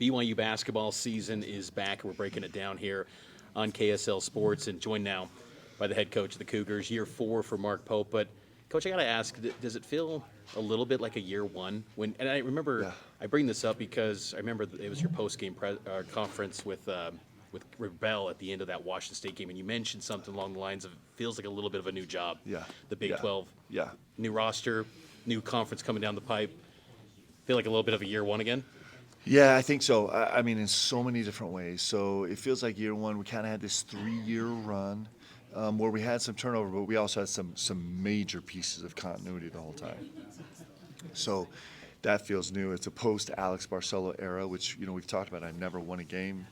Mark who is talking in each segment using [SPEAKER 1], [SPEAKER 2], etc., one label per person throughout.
[SPEAKER 1] BYU basketball season is back. We're breaking it down here on KSL Sports and joined now by the head coach of the Cougars. Year 4 for Mark Pope. But, Coach, I got to ask, does it feel a little bit like a year 1? And I remember, I bring this up because I remember it was your post-game conference with Rebel at the end of that Washington State game, and you mentioned something along the lines of, feels like a little bit of a new job.
[SPEAKER 2] Yeah.
[SPEAKER 1] The Big 12.
[SPEAKER 2] Yeah.
[SPEAKER 1] New roster, new conference coming down the pipe. Feel like a little bit of a year 1 again?
[SPEAKER 2] Yeah, I think so. I mean, in so many different ways. So it feels like year 1, we kind of had this 3-year run where we had some turnover, but we also had some major pieces of continuity the whole time. So that feels new. It's a post-Alex Barcelo era, which, we've talked about. I never won a game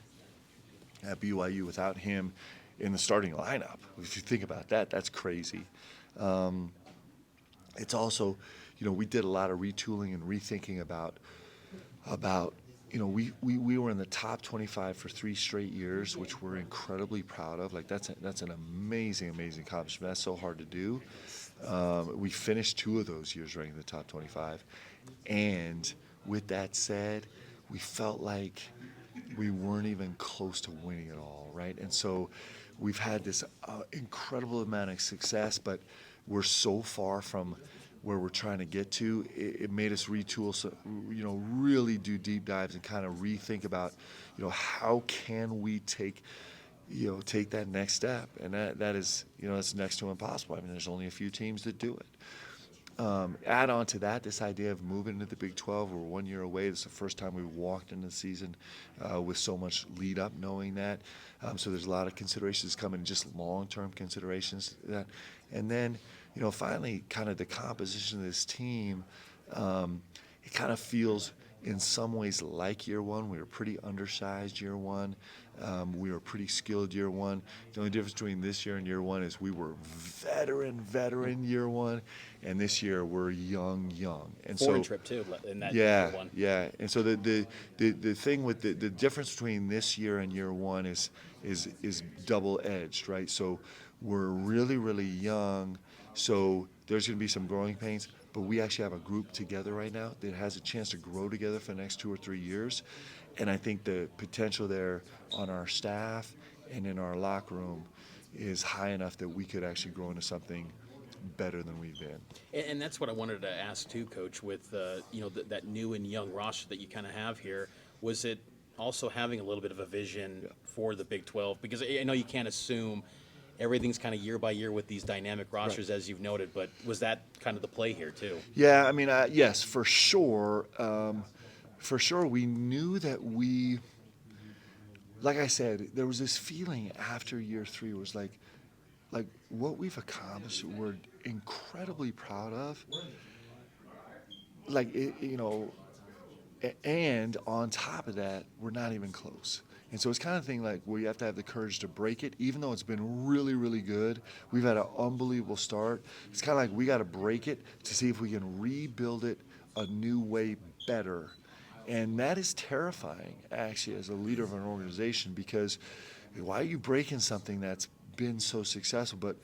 [SPEAKER 2] at BYU without him in the starting lineup. If you think about that, that's crazy. It's also, we did a lot of retooling and rethinking about we were in the top 25 for 3 straight years, which we're incredibly proud of. Like that's an amazing accomplishment. That's so hard to do. We finished 2 of those years ranking in the top 25, and with that said, we felt like we weren't even close to winning it all, right? And so we've had this incredible amount of success, but we're so far from where we're trying to get to. It made us retool, so, really do deep dives and kind of rethink about, how can we take that next step? And that is, that's next to impossible. I mean, there's only a few teams that do it. Add on to that this idea of moving into the Big 12. We're 1 year away. This is the first time we walked into the season with so much lead up, knowing that. So there's a lot of considerations coming, just long-term considerations. And then, finally, kind of the composition of this team, it kind of feels in some ways like year 1. We were pretty undersized year 1. We were pretty skilled year 1. The only difference between this year and year 1 is we were veteran year 1, and this year we're young. And
[SPEAKER 1] foreign trip too in that year 1.
[SPEAKER 2] Yeah. And so the thing with the difference between this year and year 1 is double-edged, right? So we're really young. So there's going to be some growing pains, but we actually have a group together right now that has a chance to grow together for the next 2 or 3 years. And I think the potential there on our staff and in our locker room is high enough that we could actually grow into something better than we've been.
[SPEAKER 1] And that's what I wanted to ask too, Coach, with that new and young roster that you kind of have here. Was it also having a little bit of a vision for the Big 12? Because I know you can't assume everything's kind of year by year with these dynamic rosters, as you've noted, but was that kind of the play here too?
[SPEAKER 2] Yeah, I mean, yes, for sure. We knew that like I said, there was this feeling after year 3 was like what we've accomplished, we're incredibly proud of. And on top of that, we're not even close. And so it's kind of thing like where you have to have the courage to break it, even though it's been really good. We've had an unbelievable start. It's kind of like we got to break it to see if we can rebuild it a new way better. And that is terrifying, actually, as a leader of an organization, because why are you breaking something that's been so successful? But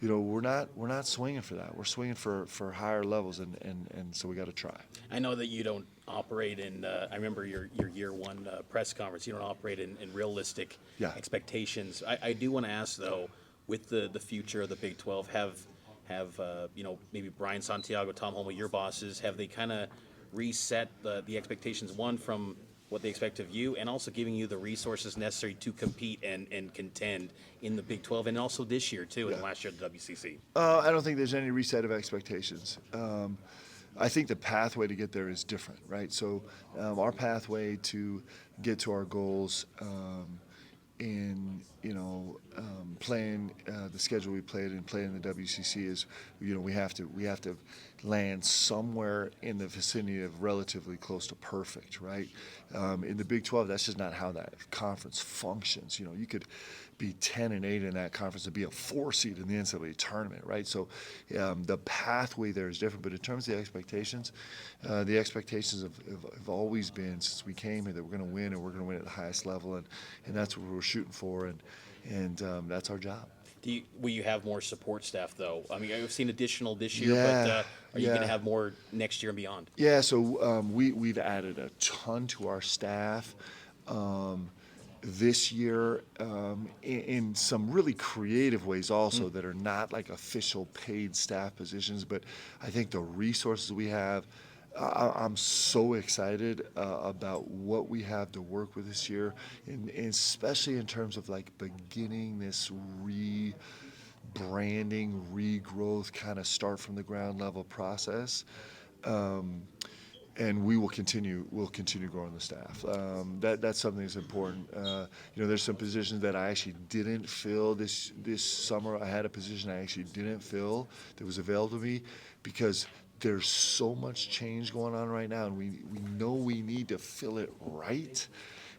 [SPEAKER 2] we're not swinging for that. We're swinging for higher levels, and so we got to try.
[SPEAKER 1] I know that you don't operate in. I remember your year 1 press conference. You don't operate in realistic expectations. I do want to ask though, with the future of the Big 12, have maybe Brian Santiago, Tom Holmoe, your bosses, have they kind of reset the expectations? One, from what they expect of you, and also giving you the resources necessary to compete and contend in the Big 12, and also this year too, and last year at the WCC.
[SPEAKER 2] I don't think there's any reset of expectations. I think the pathway to get there is different, right? So our pathway to get to our goals in playing the schedule we played and playing the WCC is, we have to land somewhere in the vicinity of relatively close to perfect, right? In the Big 12, that's just not how that conference functions. You could be 10-8 in that conference and be a 4 seed in the NCAA tournament, right? So the pathway there is different. But in terms of the expectations have always been, since we came here, that we're going to win, and we're going to win at the highest level, and that's what we're shooting for, and that's our job.
[SPEAKER 1] Will you have more support staff though? I mean, I've seen additional this year,
[SPEAKER 2] Yeah,
[SPEAKER 1] but are you going to
[SPEAKER 2] yeah.
[SPEAKER 1] have more next year and beyond?
[SPEAKER 2] Yeah, so we've added a ton to our staff this year in some really creative ways also that are not like official paid staff positions, but I think the resources we have, I'm so excited about what we have to work with this year, and especially in terms of like beginning this rebranding, regrowth, kind of start from the ground level process. And we will continue. We'll continue growing the staff. That's something that's important. There's some positions that I actually didn't fill this summer. I had a position I actually didn't fill that was available to me because there's so much change going on right now, and we know we need to fill it right.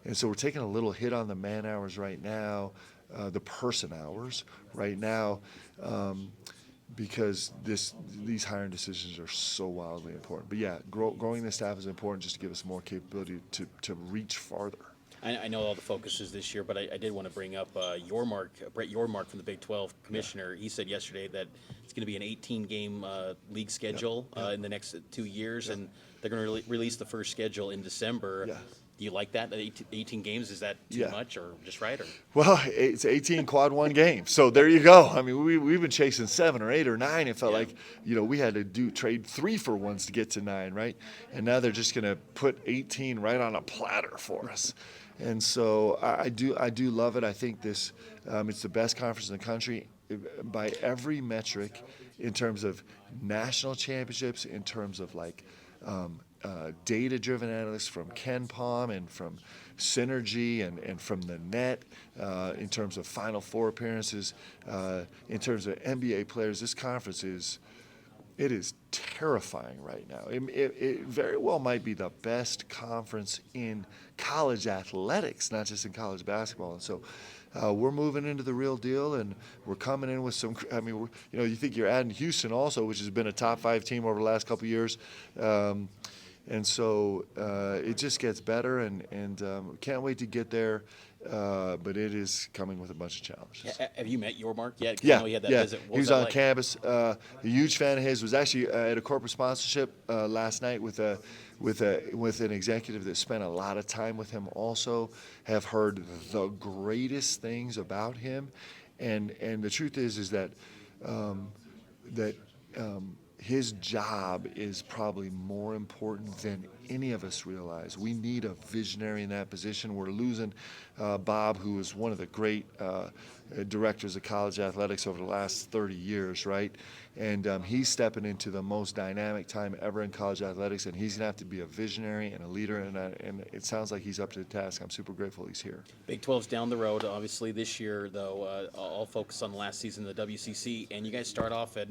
[SPEAKER 2] And so we're taking a little hit on the man hours right now, the person hours right now. Because these hiring decisions are so wildly important. But yeah, growing the staff is important just to give us more capability to reach farther.
[SPEAKER 1] I know all the focuses this year, but I did want to bring up Brett Yormark from the Big 12 commissioner. He said yesterday that it's going to be an 18-game league schedule in the next 2 years, and they're going to release the first schedule in December.
[SPEAKER 2] Yeah.
[SPEAKER 1] Do you like that? 18 games, is that too much or just right? Or?
[SPEAKER 2] Well, it's 18 quad one games. So there you go. I mean, we've been chasing 7 or 8 or 9. It felt like, we had to trade 3-for-1s to get to 9, right? And now they're just going to put 18 right on a platter for us. And so I do love it. I think this it's the best conference in the country by every metric in terms of national championships, in terms of like data-driven analytics from Ken Palm and from Synergy and from the net, in terms of Final Four appearances, in terms of NBA players. This conference is terrifying right now. It very well might be the best conference in college athletics, not just in college basketball. And so we're moving into the real deal, and we're coming in with some. I mean, you think you're adding Houston also, which has been a top 5 team over the last couple of years. And so it just gets better, and can't wait to get there. But it is coming with a bunch of challenges.
[SPEAKER 1] Have you met Yormark yet?
[SPEAKER 2] Yeah,
[SPEAKER 1] I know he had that
[SPEAKER 2] yeah.
[SPEAKER 1] visit. What
[SPEAKER 2] He was
[SPEAKER 1] that
[SPEAKER 2] on
[SPEAKER 1] like?
[SPEAKER 2] campus. A huge fan of his. Was actually at a corporate sponsorship last night with an executive that spent a lot of time with him. Also, have heard the greatest things about him, and the truth is that his job is probably more important than any of us realize. We need a visionary in that position. We're losing Bob, who is one of the great directors of college athletics over the last 30 years, right? And he's stepping into the most dynamic time ever in college athletics, and he's going to have to be a visionary and a leader, and it sounds like he's up to the task. I'm super grateful he's here. Big
[SPEAKER 1] 12's down the road. Obviously, this year, though, I'll focus on the last season of the WCC, and you guys start off at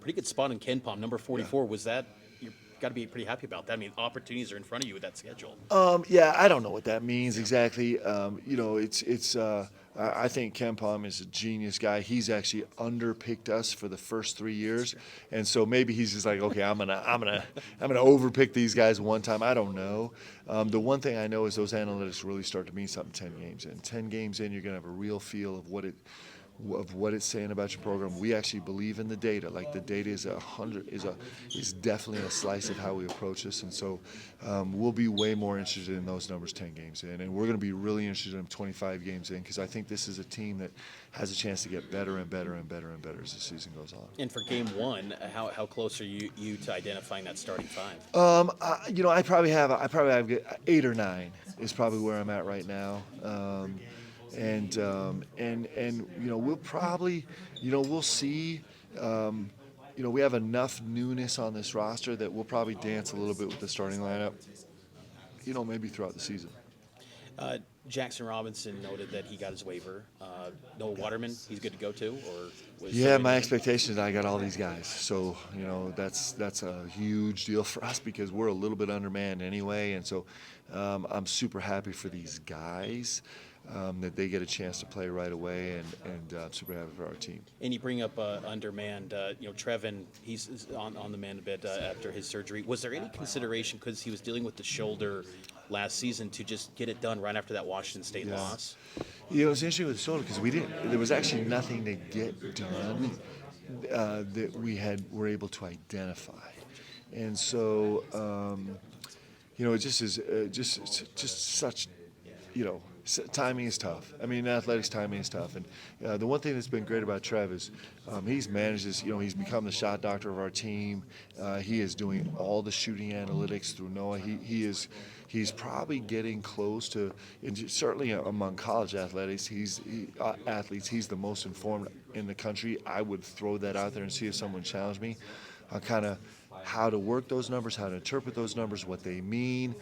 [SPEAKER 1] pretty good spot in Ken Palm, number 44. Yeah. Was that, you've got to be pretty happy about that. I mean, opportunities are in front of you with that schedule.
[SPEAKER 2] Yeah, I don't know what that means exactly. I think Ken Palm is a genius guy. He's actually underpicked us for the first 3 years, and so maybe he's just like, okay, I'm gonna overpick these guys one time. I don't know. The one thing I know is those analytics really start to mean something 10 games in. 10 games in, you're gonna have a real feel of what it's saying about your program. We actually believe in the data. Like the data is is definitely a slice of how we approach this, and so we'll be way more interested in those numbers 10 games in, and we're going to be really interested in them 25 games in, because I think this is a team that has a chance to get better and better and better and better as the season goes on.
[SPEAKER 1] And for game 1, how close are you to identifying that starting 5?
[SPEAKER 2] I probably have 8 or 9 is probably where I'm at right now. And we'll probably, we'll see. We have enough newness on this roster that we'll probably dance a little bit with the starting lineup, maybe throughout the season.
[SPEAKER 1] Jackson Robinson noted that he got his waiver. Noah Waterman, he's good to go too, or
[SPEAKER 2] my expectation is I got all these guys, so that's a huge deal for us because we're a little bit undermanned anyway, and so I'm super happy for these guys. That they get a chance to play right away, and super happy for our team.
[SPEAKER 1] And you bring up undermanned, Trevin, he's on the man a bit after his surgery. Was there any consideration, because he was dealing with the shoulder last season to just get it done right after that Washington State loss.
[SPEAKER 2] It's interesting with the shoulder because there was actually nothing to get done that were able to identify, and so it just is just such, timing is tough. I mean, athletics timing is tough, and the one thing that's been great about Trev is he's managed this. He's become the shot doctor of our team. He is doing all the shooting analytics through Noah. He's probably getting close to, and certainly among college athletes, he's the most informed in the country. I would throw that out there and see if someone challenged me on kind of how to work those numbers, how to interpret those numbers, what they mean,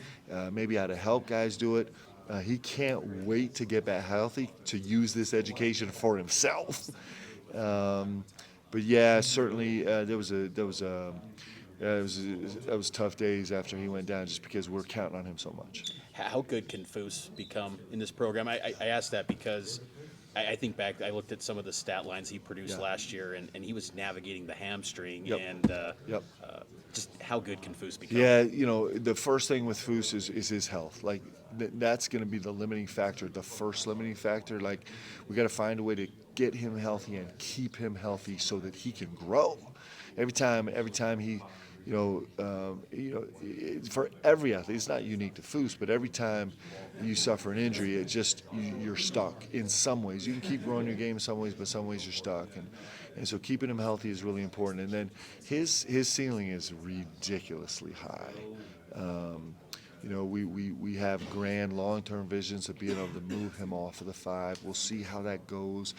[SPEAKER 2] maybe how to help guys do it. He can't wait to get back healthy to use this education for himself. But yeah, certainly that was tough days after he went down, just because we're counting on him so much.
[SPEAKER 1] How good can Foose become in this program? I asked that because I think back, I looked at some of the stat lines he produced last year, and he was navigating the hamstring, and just how good can Foose become?
[SPEAKER 2] Yeah, the first thing with Foose is his health. Like, that's going to be the limiting factor, the first limiting factor. Like, we got to find a way to get him healthy and keep him healthy so that he can grow. Every time he, for every athlete, it's not unique to Foose, but every time you suffer an injury, you're stuck in some ways. You can keep growing your game in some ways, but some ways you're stuck. And so keeping him healthy is really important. And then his ceiling is ridiculously high. We have grand long-term visions of being able to move him off of the 5. We'll see how that goes.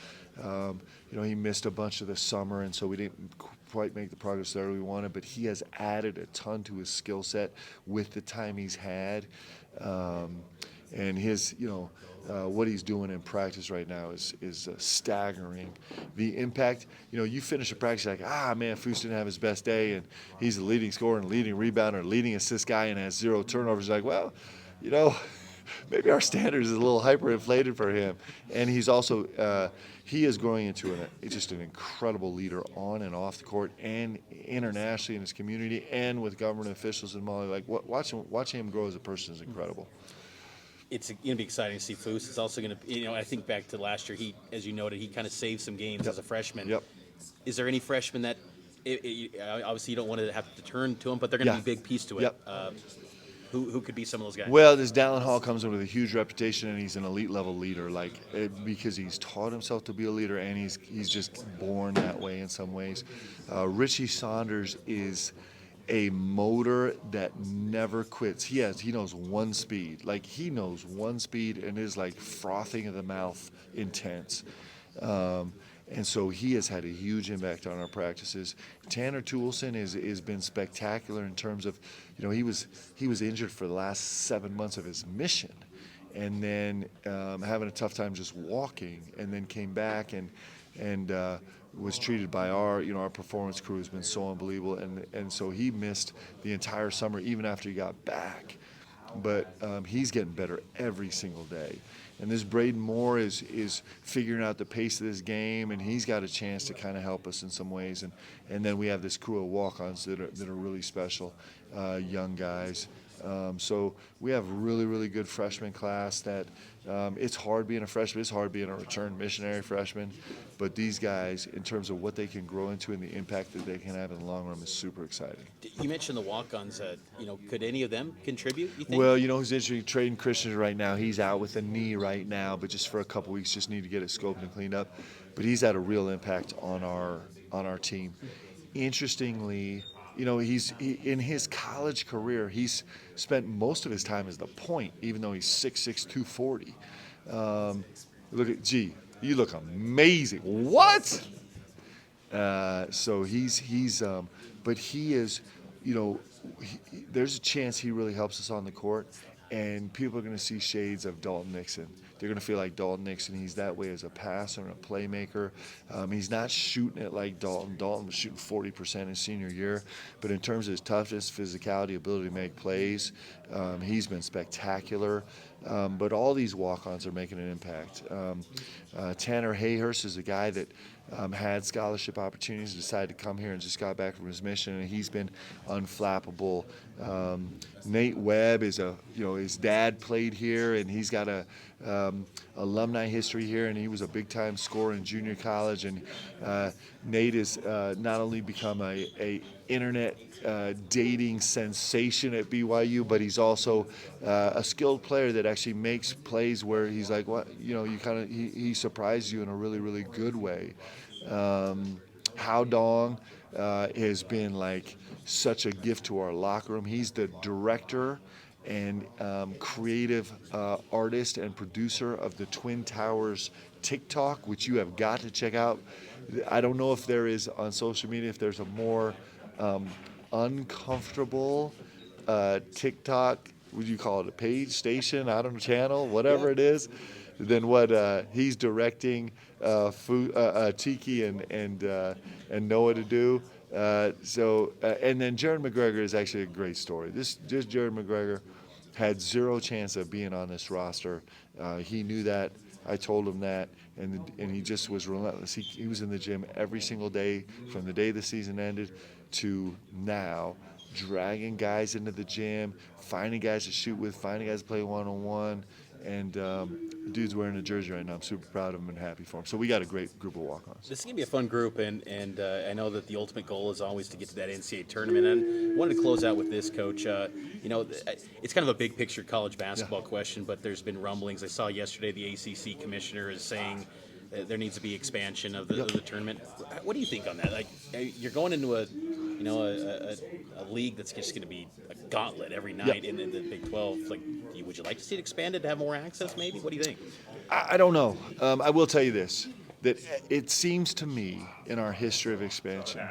[SPEAKER 2] He missed a bunch of the summer, and so we didn't quite make the progress there we wanted, but he has added a ton to his skill set with the time he's had. And his, what he's doing in practice right now is staggering. The impact, you finish a practice like, man, Foose didn't have his best day, and he's the leading scorer and leading rebounder, leading assist guy, and has 0 turnovers. Like, well, maybe our standards is a little hyperinflated for him. And he's also, he is growing into just an incredible leader on and off the court, and internationally in his community and with government officials in Mali. Like, watching him grow as a person is incredible.
[SPEAKER 1] It's going to be exciting to see Foose. It's also going to, I think back to last year, he, as you noted, he kind of saved some games as a freshman.
[SPEAKER 2] Yep.
[SPEAKER 1] Is there any freshman that, obviously you don't want to have to turn to him, but they're going to be a big piece to it?
[SPEAKER 2] Yep.
[SPEAKER 1] Who could be some of those guys?
[SPEAKER 2] Well, this Dallin Hall comes in with a huge reputation, and he's an elite level leader, because he's taught himself to be a leader, and he's just born that way in some ways. Richie Saunders is a motor that never quits. He knows one speed. Like, he knows one speed and is like frothing at the mouth intense. And so he has had a huge impact on our practices. Tanner Toolson has been spectacular in terms of, he was injured for the last 7 months of his mission, and then having a tough time just walking, and then came back and was treated by our performance crew has been so unbelievable, and so he missed the entire summer even after he got back. But he's getting better every single day. And this Braden Moore is figuring out the pace of this game, and he's got a chance to kind of help us in some ways. And then we have this crew of walk-ons that are really special, young guys. So we have a really, really good freshman class that it's hard being a freshman. It's hard being a return missionary freshman. But these guys, in terms of what they can grow into and the impact that they can have in the long run, is super exciting.
[SPEAKER 1] You mentioned the walk-ons. Could any of them contribute, you think?
[SPEAKER 2] Well, who's interesting? Traden Christian right now. He's out with a knee right now, but just for a couple weeks, just need to get it scoped and cleaned up. But he's had a real impact on our team. Interestingly, he's in his college career, he's spent most of his time as the point, even though he's 6'6", 240. You look amazing. What? So but he is, there's a chance he really helps us on the court, and people are going to see shades of Dalton Nixon. They're going to feel like Dalton Nixon. He's that way as a passer and a playmaker. He's not shooting it like Dalton. Dalton was shooting 40% his senior year. But in terms of his toughness, physicality, ability to make plays, he's been spectacular. but all these walk-ons are making an impact. Tanner Hayhurst is a guy that had scholarship opportunities, decided to come here and just got back from his mission, and he's been unflappable. Nate Webb is his dad played here, and he's got a alumni history here, and he was a big-time scorer in junior college. And Nate has not only become a internet dating sensation at BYU, but he's also a skilled player that actually makes plays where he's like, what, he surprised you in a really, really good way. Hao Dong has been like such a gift to our locker room. He's the director and creative artist and producer of the Twin Towers TikTok, which you have got to check out. I don't know if there is on social media, if there's a more uncomfortable TikTok, would you call it a page, station, I don't know, channel, whatever it is, than what he's directing Tiki and Noah to do. And then Jared McGregor is actually a great story. This Jared McGregor had zero chance of being on this roster. He knew that. I told him that, and he just was relentless. He was in the gym every single day from the day the season ended to now, dragging guys into the gym, finding guys to shoot with, finding guys to play one-on-one, and dude's wearing a jersey right now. I'm super proud of him and happy for him. So we got a great group of walk-ons.
[SPEAKER 1] This is going to be a fun group, and I know that the ultimate goal is always to get to that NCAA tournament. And I wanted to close out with this, Coach. It's kind of a big picture college basketball question, but there's been rumblings. I saw yesterday the ACC commissioner is saying there needs to be expansion of the tournament. What do you think on that? Like, you're going into a league that's just going to be a gauntlet every night in the Big 12. Like, would you like to see it expanded to have more access? Maybe. What do you think?
[SPEAKER 2] I don't know. I will tell you this: that it seems to me in our history of expansion,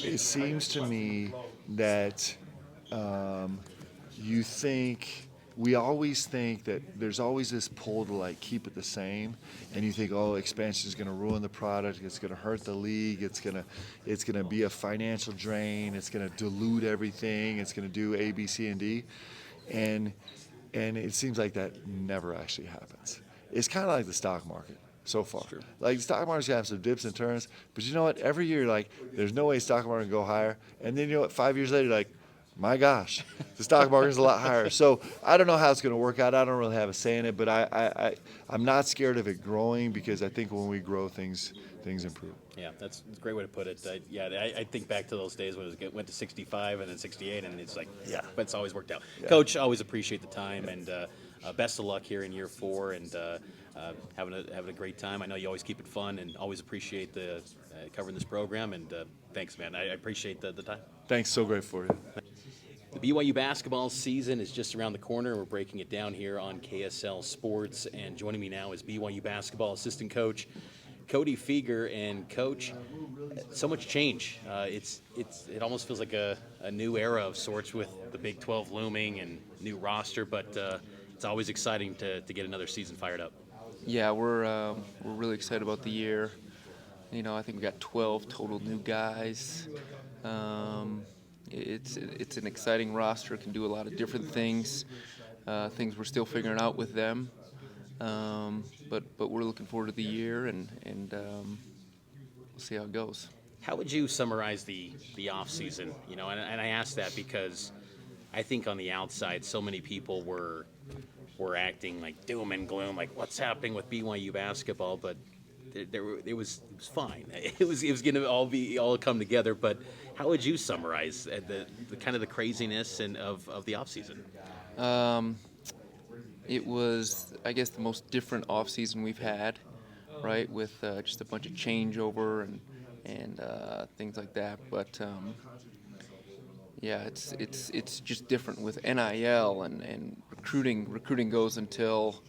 [SPEAKER 2] it seems to me that we always think that there's always this pull to like keep it the same, and you think, oh, expansion is going to ruin the product, it's going to hurt the league, it's going to be a financial drain, it's going to dilute everything, it's going to do A, B, C, and D, and it seems like that never actually happens. It's kind of like the stock market so far.
[SPEAKER 1] Sure.
[SPEAKER 2] Like the stock market's gonna have some dips and turns, but you know what? Every year, like, there's no way stock market can go higher, and then you know what? 5 years later, like, my gosh, the stock market's a lot higher. So I don't know how it's going to work out. I don't really have a say in it, but I'm not scared of it growing, because I think when we grow, things improve.
[SPEAKER 1] Yeah, that's a great way to put it. I think back to those days when it went to 65 and then 68, and it's like, but it's always worked out. Yeah. Coach, always appreciate the time, and best of luck here in year 4, and having a great time. I know you always keep it fun, and always appreciate the covering this program, and thanks, man. I appreciate the time.
[SPEAKER 2] Thanks, so great for you.
[SPEAKER 1] The BYU basketball season is just around the corner. We're breaking it down here on KSL Sports, and joining me now is BYU basketball assistant coach Cody Feger. And Coach, so much change. It almost feels like a new era of sorts with the Big 12 looming and new roster, but it's always exciting to get another season fired up.
[SPEAKER 3] Yeah, we're really excited about the year. I think we got 12 total new guys. It's an exciting roster. Can do a lot of different things. Things we're still figuring out with them. But we're looking forward to the year, and we'll see how it goes.
[SPEAKER 1] How would you summarize the off season? And I ask that because I think on the outside, so many people were acting like doom and gloom, like what's happening with BYU basketball, but it was fine. It was going to all come together. But how would you summarize the kind of the craziness of the off season?
[SPEAKER 3] It was, I guess, the most different off season we've had, right? With just a bunch of changeover and things like that. But yeah, it's just different with NIL and recruiting. Recruiting goes until,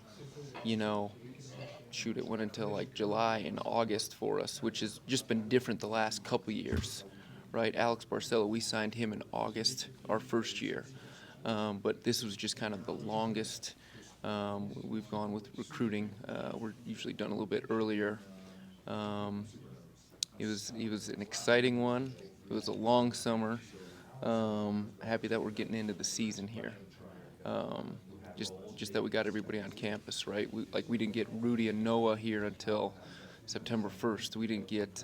[SPEAKER 3] it went until like July and August for us, which has just been different the last couple years, right? Alex Barcelo, we signed him in August, our first year, but this was just kind of the longest we've gone with recruiting. We're usually done a little bit earlier. It was an exciting one. It was a long summer. Happy that we're getting into the season here. just that we got everybody on campus, right? We didn't get Rudy and Noah here until September 1st. We didn't get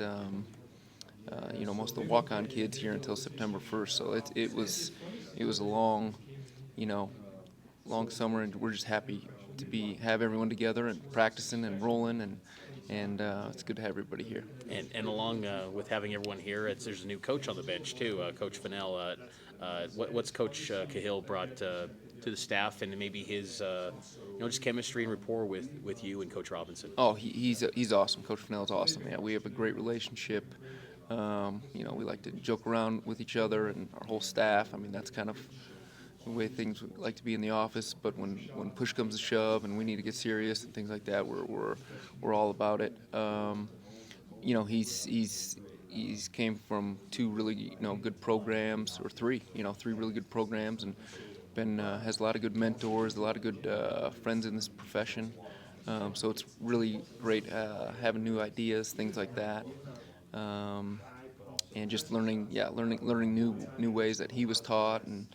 [SPEAKER 3] most of the walk-on kids here until September 1st. So it was a long, long summer, and we're just happy to have everyone together and practicing and rolling, and it's good to have everybody here.
[SPEAKER 1] And along with having everyone here, there's a new coach on the bench too, Coach Fennell. What's Coach Cahill brought to the staff, and maybe his just chemistry and rapport with you and Coach Robinson?
[SPEAKER 3] Oh, he's awesome. Coach Fennell's awesome. Yeah, we have a great relationship. We like to joke around with each other and our whole staff. I mean, that's kind of the way things like to be in the office. But when push comes to shove and we need to get serious and things like that, we're all about it. He's came from two really good programs, or three really good programs, and has a lot of good mentors, a lot of good friends in this profession. So it's really great having new ideas, things like that. And just learning new ways that he was taught, and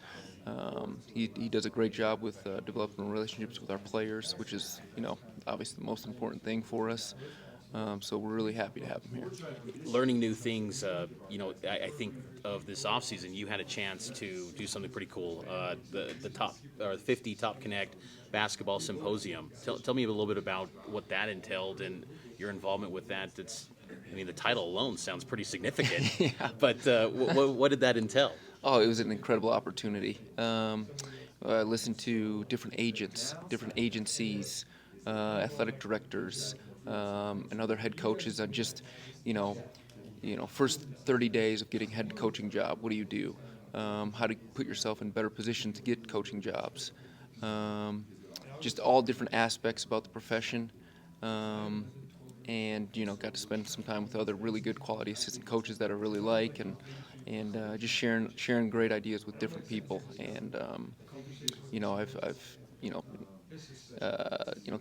[SPEAKER 3] he does a great job with developing relationships with our players, which is obviously the most important thing for us. So we're really happy to have him here.
[SPEAKER 1] Learning new things, I think of this offseason, you had a chance to do something pretty cool. The top, or 50 Top Connect Basketball Symposium. Tell me a little bit about what that entailed and your involvement with that. The title alone sounds pretty significant.
[SPEAKER 3] Yeah.
[SPEAKER 1] But what did that entail?
[SPEAKER 3] Oh, it was an incredible opportunity. I listened to different agents, different agencies, athletic directors, and other head coaches on just, first 30 days of getting head coaching job. What do you do? How to put yourself in better position to get coaching jobs. Just all different aspects about the profession. And got to spend some time with other really good quality assistant coaches that I really like, and just sharing great ideas with different people. And I've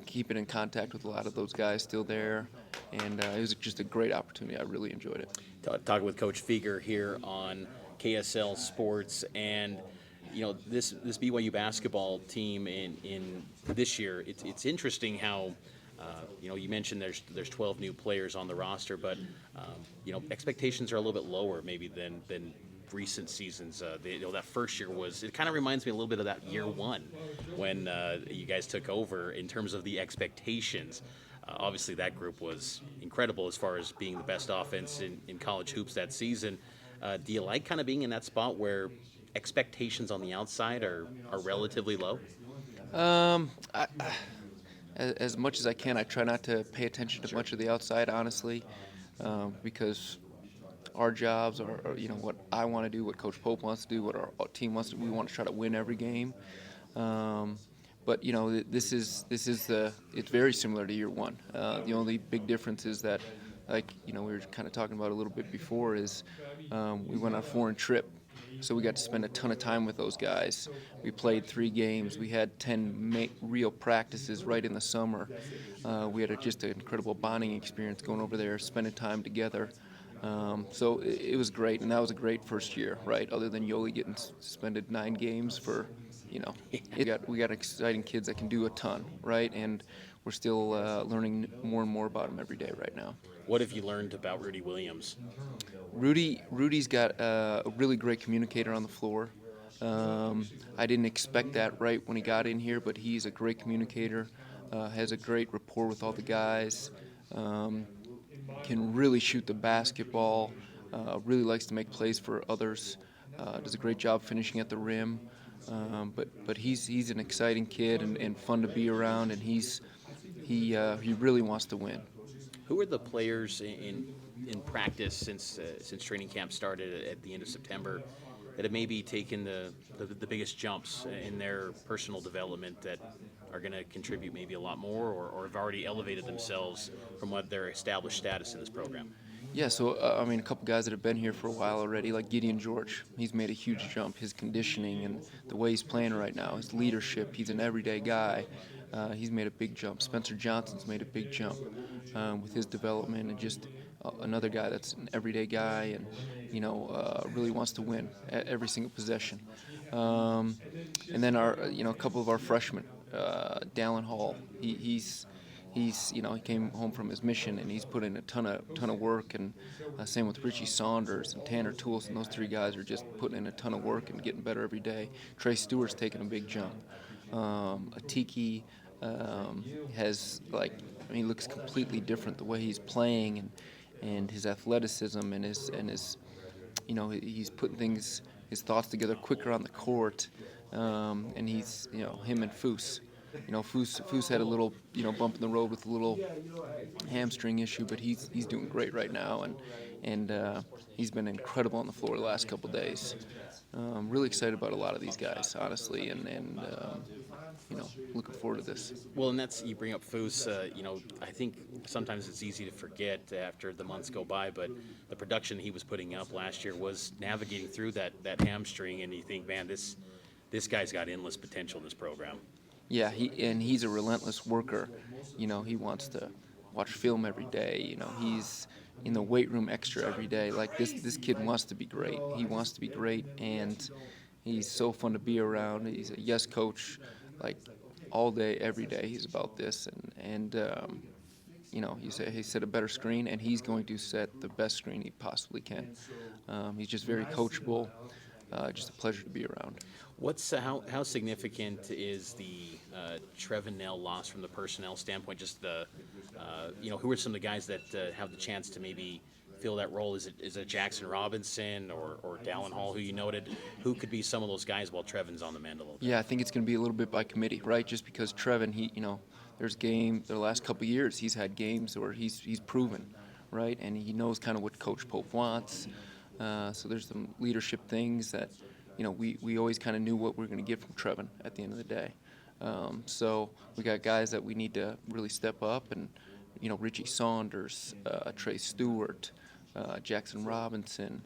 [SPEAKER 3] keeping in contact with a lot of those guys still there, and it was just a great opportunity. I really enjoyed it.
[SPEAKER 1] Talking with Coach Cougar here on KSL Sports, and this BYU basketball team in this year, it's interesting how. You mentioned there's 12 new players on the roster, but expectations are a little bit lower maybe than recent seasons. That first year it kind of reminds me a little bit of that year one when you guys took over in terms of the expectations. Obviously, that group was incredible as far as being the best offense in college hoops that season. Do you like kind of being in that spot where expectations on the outside are relatively low?
[SPEAKER 3] As much as I can, I try not to pay attention to much of the outside, honestly, because our jobs are what I want to do, what Coach Pope wants to do, what our team wants to do. We want to try to win every game. But it's very similar to year one. The only big difference is that, we were kind of talking about a little bit before, is we went on a foreign trip. So we got to spend a ton of time with those guys. We played 3 games. We had 10 real practices right in the summer. We had just an incredible bonding experience going over there, spending time together. So it was great, and that was a great first year, right? Other than Yoli getting suspended 9 games for, we got exciting kids that can do a ton, right? And we're still learning more and more about them every day right now.
[SPEAKER 1] What have you learned about Rudy Williams?
[SPEAKER 3] Rudy's got a really great communicator on the floor. I didn't expect that right when he got in here, but he's a great communicator, has a great rapport with all the guys, can really shoot the basketball, really likes to make plays for others, does a great job finishing at the rim. But he's an exciting kid and fun to be around, and he really wants to win.
[SPEAKER 1] Who are the players in practice since training camp started at the end of September that have maybe taken the biggest jumps in their personal development that are going to contribute maybe a lot more, or have already elevated themselves from what their established status in this program?
[SPEAKER 3] Yeah, so a couple guys that have been here for a while already, like Gideon George. He's made a huge jump. His conditioning and the way he's playing right now, his leadership. He's an everyday guy. He's made a big jump. Spencer Johnson's made a big jump with his development, and just another guy that's an everyday guy and really wants to win at every single possession. And then a couple of our freshmen Dallin Hall, he's he came home from his mission and he's put in a ton of work, and same with Richie Saunders and Tanner Toolson. Those three guys are just putting in a ton of work and getting better every day. Trey Stewart's taking a big jump. Atiki he looks completely different the way he's playing, and his athleticism and his he's putting his thoughts together quicker on the court, and he's him and Foose. Foose had a little bump in the road with a little hamstring issue, but he's doing great right now, and he's been incredible on the floor the last couple days. Really excited about a lot of these guys, honestly, and looking forward to this.
[SPEAKER 1] Well, and you bring up Foose. I think sometimes it's easy to forget after the months go by, but the production he was putting up last year was navigating through that hamstring, and you think, man, this guy's got endless potential in this program.
[SPEAKER 3] Yeah, he's a relentless worker. He wants to watch film every day. He's in the weight room extra every day. Like this kid wants to be great. He wants to be great, and he's so fun to be around. He's a yes coach, like all day, every day. He's about this, and he set a better screen, and he's going to set the best screen he possibly can. He's just very coachable. Just a pleasure to be around.
[SPEAKER 1] How significant is the Trevin Nell loss from the personnel standpoint? Just who are some of the guys that have the chance to maybe fill that role? Is it Jackson Robinson or Dallin Hall, who you noted? Who could be some of those guys while Trevin's on the mend a little bit?
[SPEAKER 3] Yeah, I think it's going to be a little bit by committee, right? Just because Trevin, there's the last couple of years he's had games where he's proven, right, and he knows kind of what Coach Pope wants. So there's some leadership things that, we always kind of knew what we were going to get from Trevin at the end of the day. So we got guys that we need to really step up, and, Richie Saunders, Trey Stewart, Jackson Robinson,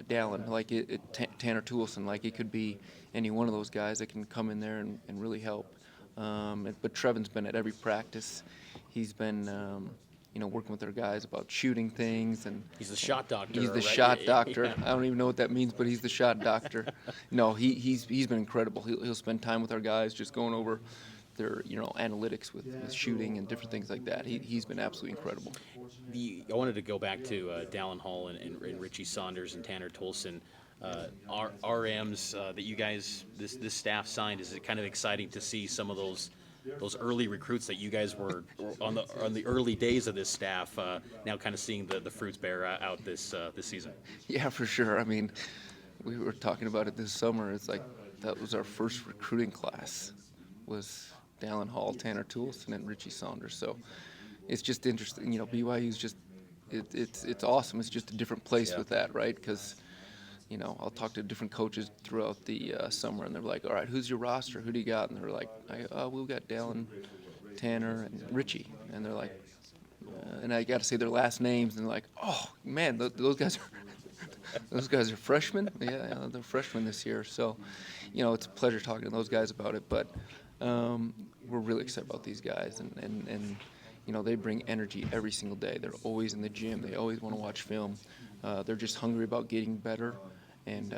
[SPEAKER 3] Dallin, Tanner Toolson, it could be any one of those guys that can come in there and really help. But Trevin's been at every practice. He's been working with our guys about shooting things, and
[SPEAKER 1] he's the shot doctor.
[SPEAKER 3] He's the
[SPEAKER 1] right?
[SPEAKER 3] shot doctor. I don't even know what that means, but he's the shot doctor. No, he's been incredible. He'll spend time with our guys, just going over their analytics with shooting and different things like that. He's been absolutely incredible.
[SPEAKER 1] I wanted to go back to Dallin Hall and Richie Saunders and Tanner Toolson. RMs that you guys, this staff signed. Is it kind of exciting to see some of those early recruits that you guys were on the early days of this staff, now kind of seeing the fruits bear out this season?
[SPEAKER 3] Yeah, for sure. I mean, we were talking about it this summer. It's like that was our first recruiting class, was Dallin Hall, Tanner Toolson, and Richie Saunders. So it's just interesting. BYU's just it's awesome. It's just a different place with that, right? Because I'll talk to different coaches throughout the summer, and they're like, all right, who's your roster? Who do you got? And they're like, we've got Dallin, Tanner, and Richie. And they're like, and I got to say their last names, and they're like, oh, man, those guys are freshmen? Yeah, they're freshmen this year. So, it's a pleasure talking to those guys about it. But we're really excited about these guys, and they bring energy every single day. They're always in the gym. They always want to watch film. They're just hungry about getting better. And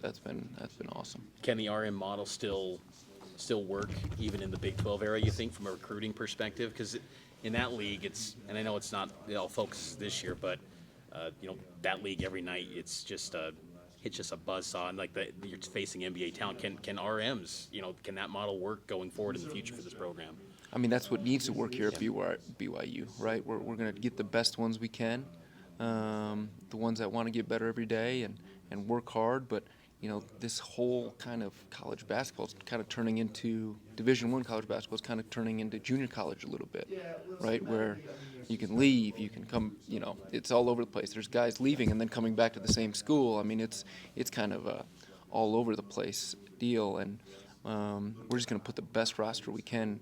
[SPEAKER 3] that's been awesome.
[SPEAKER 1] Can the RM model still work even in the Big 12 era, you think, from a recruiting perspective? Because in that league, and I know it's not all focuses this year, but that league every night it's just a buzzsaw, and you're facing NBA talent. Can RMs, can that model work going forward in the future for this program?
[SPEAKER 3] I mean, that's what needs to work here at BYU, right? We're going to get the best ones we can, the ones that want to get better every day and work hard. But this whole kind of college basketball is kind of turning into Division I college basketball is kind of turning into junior college a little bit, right? Where you can leave, you can come, it's all over the place. There's guys leaving and then coming back to the same school. I mean, it's kind of a all over the place deal, and we're just going to put the best roster we can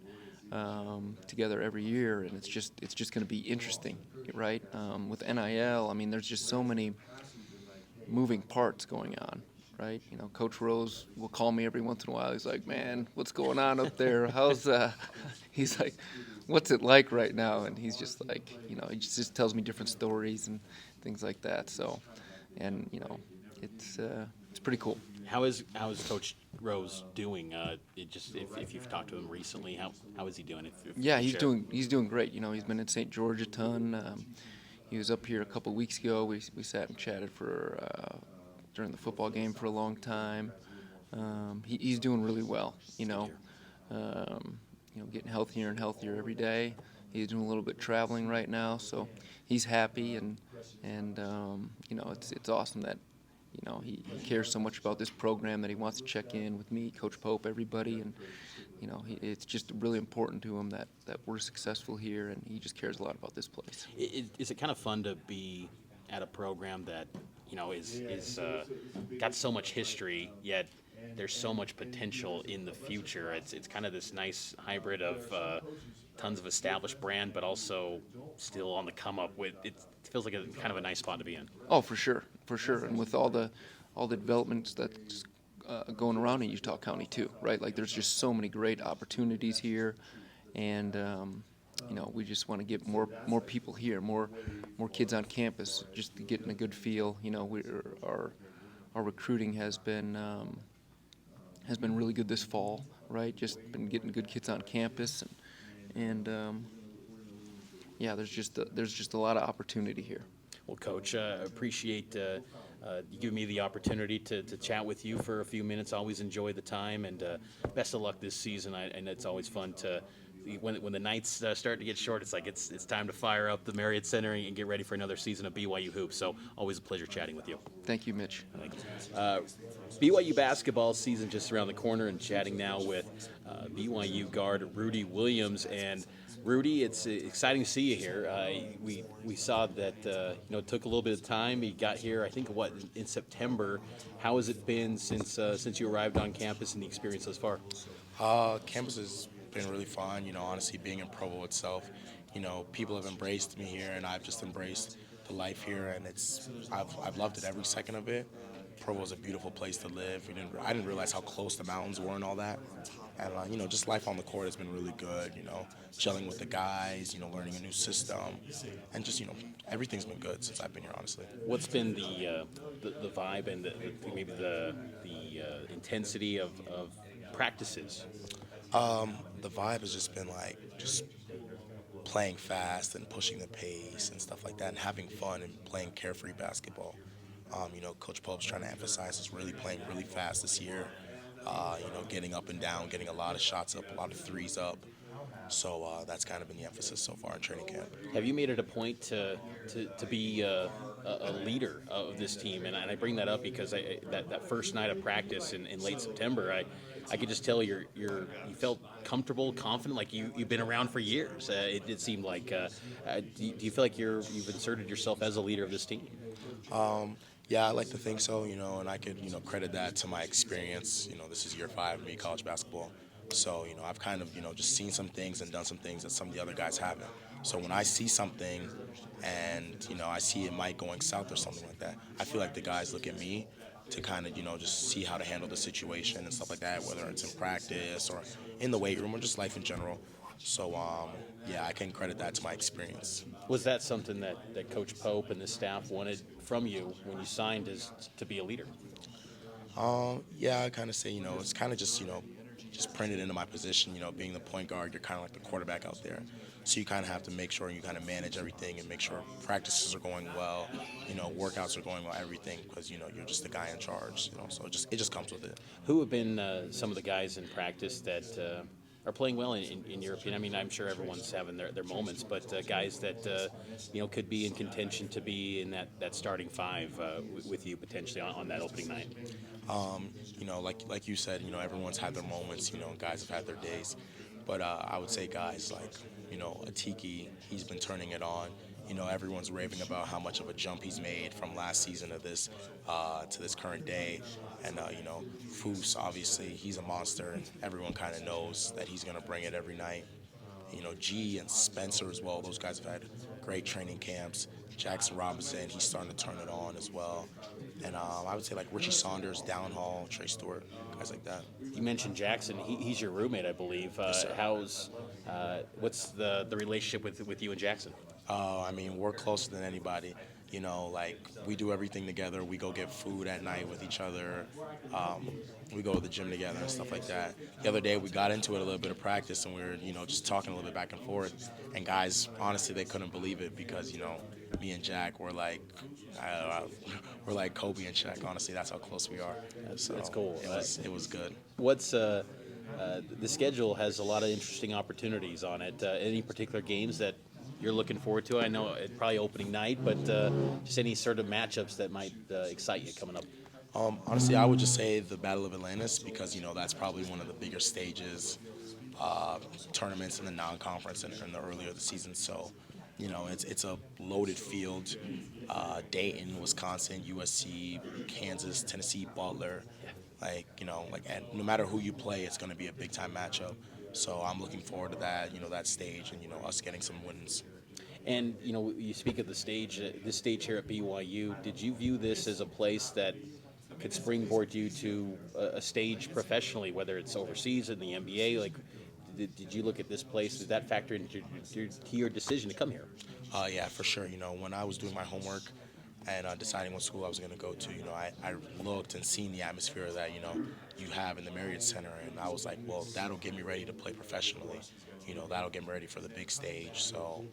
[SPEAKER 3] together every year, and it's just going to be interesting, right? With NIL, I mean, there's just so many moving parts going on, right? Coach Rose will call me every once in a while. He's like, man, what's going on up there? He's like, what's it like right now? And he's just like, he just tells me different stories and things like that. So, and it's pretty cool.
[SPEAKER 1] How is Coach Rose doing? If you've talked to him recently, how is he doing? If
[SPEAKER 3] Yeah,
[SPEAKER 1] you share?
[SPEAKER 3] he's doing great. He's been in St. George a ton. He was up here a couple weeks ago. We sat and chatted for during the football game for a long time. He's doing really well. Getting healthier and healthier every day. He's doing a little bit traveling right now, so he's happy and it's awesome that he cares so much about this program that he wants to check in with me, Coach Pope, everybody, and it's just really important to him that we're successful here, and he just cares a lot about this place.
[SPEAKER 1] Is it kind of fun to be at a program that is got so much history, yet there's so much potential in the future? It's kind of this nice hybrid of tons of established brand, but also still on the come up. It feels like a kind of a nice spot to be in.
[SPEAKER 3] Oh, for sure, and with all the developments that's going around in Utah County too, right? Like there's just so many great opportunities here, and we just want to get more people here, more kids on campus, just to get in a good feel. Our recruiting has been really good this fall, right? Just been getting good kids on campus, and there's just a lot of opportunity here.
[SPEAKER 1] Well, Coach, appreciate you giving me the opportunity to chat with you for a few minutes. Always enjoy the time, and best of luck this season. And it's always fun to when the nights start to get short. It's like it's time to fire up the Marriott Center and get ready for another season of BYU hoops. So always a pleasure chatting with you.
[SPEAKER 3] Thank you, Mitch.
[SPEAKER 1] BYU basketball season just around the corner, and chatting now with BYU guard Rudy Williams. And Rudy, it's exciting to see you here. We saw that it took a little bit of time. You got here, I think, in September. How has it been since you arrived on campus and the experience thus far?
[SPEAKER 4] Campus has been really fun. Honestly, being in Provo itself, people have embraced me here, and I've just embraced the life here, and I've loved it every second of it. Provo is a beautiful place to live. I didn't realize how close the mountains were and all that. And, just life on the court has been really good, gelling with the guys, learning a new system. And just, everything's been good since I've been here, honestly.
[SPEAKER 1] What's been the vibe and maybe the intensity of practices?
[SPEAKER 4] The vibe has just been just playing fast and pushing the pace and stuff like that, and having fun and playing carefree basketball. Coach Pope's trying to emphasize is really playing really fast this year. Getting up and down, getting a lot of shots up, a lot of threes up. So that's kind of been the emphasis so far in training camp.
[SPEAKER 1] Have you made it a point to be a leader of this team? And I bring that up because that first night of practice in late September, I could just tell you felt comfortable, confident, like you've been around for years. It seemed like. Do you feel like you've inserted yourself as a leader of this team?
[SPEAKER 4] Yeah, I like to think so, and I could, credit that to my experience. This is year 5 of me college basketball. So, I've kind of, just seen some things and done some things that some of the other guys haven't. So when I see something and, I see it might going south or something like that, I feel like the guys look at me to kind of, just see how to handle the situation and stuff like that, whether it's in practice or in the weight room or just life in general. So, I can credit that to my experience.
[SPEAKER 1] Was that something that Coach Pope and the staff wanted from you when you signed to be a leader?
[SPEAKER 4] I kind of say, it's kind of just printed into my position, being the point guard, you're kind of like the quarterback out there. So you kind of have to make sure you kind of manage everything and make sure practices are going well, workouts are going well, everything, because, you're just the guy in charge, so it just comes with it.
[SPEAKER 1] Who have been some of the guys in practice that are playing well in your opinion? I mean, I'm sure everyone's having their moments, but guys that could be in contention to be in that starting 5 with you potentially on that opening night.
[SPEAKER 4] Like you said, everyone's had their moments, guys have had their days, but I would say guys like Atiki, he's been turning it on. Everyone's raving about how much of a jump he's made from last season to this current day. And, Foos, obviously, he's a monster, and everyone kind of knows that he's going to bring it every night. G and Spencer as well, those guys have had great training camps. Jackson Robinson, he's starting to turn it on as well. And I would say like Richie Saunders, Downhall, Trey Stewart, guys like that.
[SPEAKER 1] You mentioned Jackson. He's your roommate, I believe.
[SPEAKER 4] Yes,
[SPEAKER 1] What's the relationship with you and Jackson?
[SPEAKER 4] I mean, we're closer than anybody. You know, like we do everything together. We go get food at night with each other. We go to the gym together and stuff like that. The other day we got into it a little bit of practice and we were, just talking a little bit back and forth. And guys, honestly, they couldn't believe it because, me and Jack were like, we're like Kobe and Shaq. Honestly, that's how close we are. So
[SPEAKER 1] That's cool.
[SPEAKER 4] It was good.
[SPEAKER 1] What's the schedule has a lot of interesting opportunities on it. Any particular games that you're looking forward to? I know it's probably opening night, but just any sort of matchups that might excite you coming up.
[SPEAKER 4] Honestly, I would just say the Battle of Atlantis because that's probably one of the bigger stages, tournaments in the non-conference and in the earlier of the season. So, it's a loaded field. Dayton, Wisconsin, USC, Kansas, Tennessee, Butler. And no matter who you play, it's going to be a big time matchup. So I'm looking forward to that, that stage, and us getting some wins.
[SPEAKER 1] And you speak of the stage, this stage here at BYU. Did you view this as a place that could springboard you to a stage professionally, whether it's overseas in the NBA? Like, did you look at this place? Did that factor into your decision to come here?
[SPEAKER 4] Yeah, for sure. When I was doing my homework and deciding what school I was going to go to, I looked and seen the atmosphere that, you have in the Marriott Center. And I was like, well, that'll get me ready to play professionally. That'll get me ready for the big stage. So,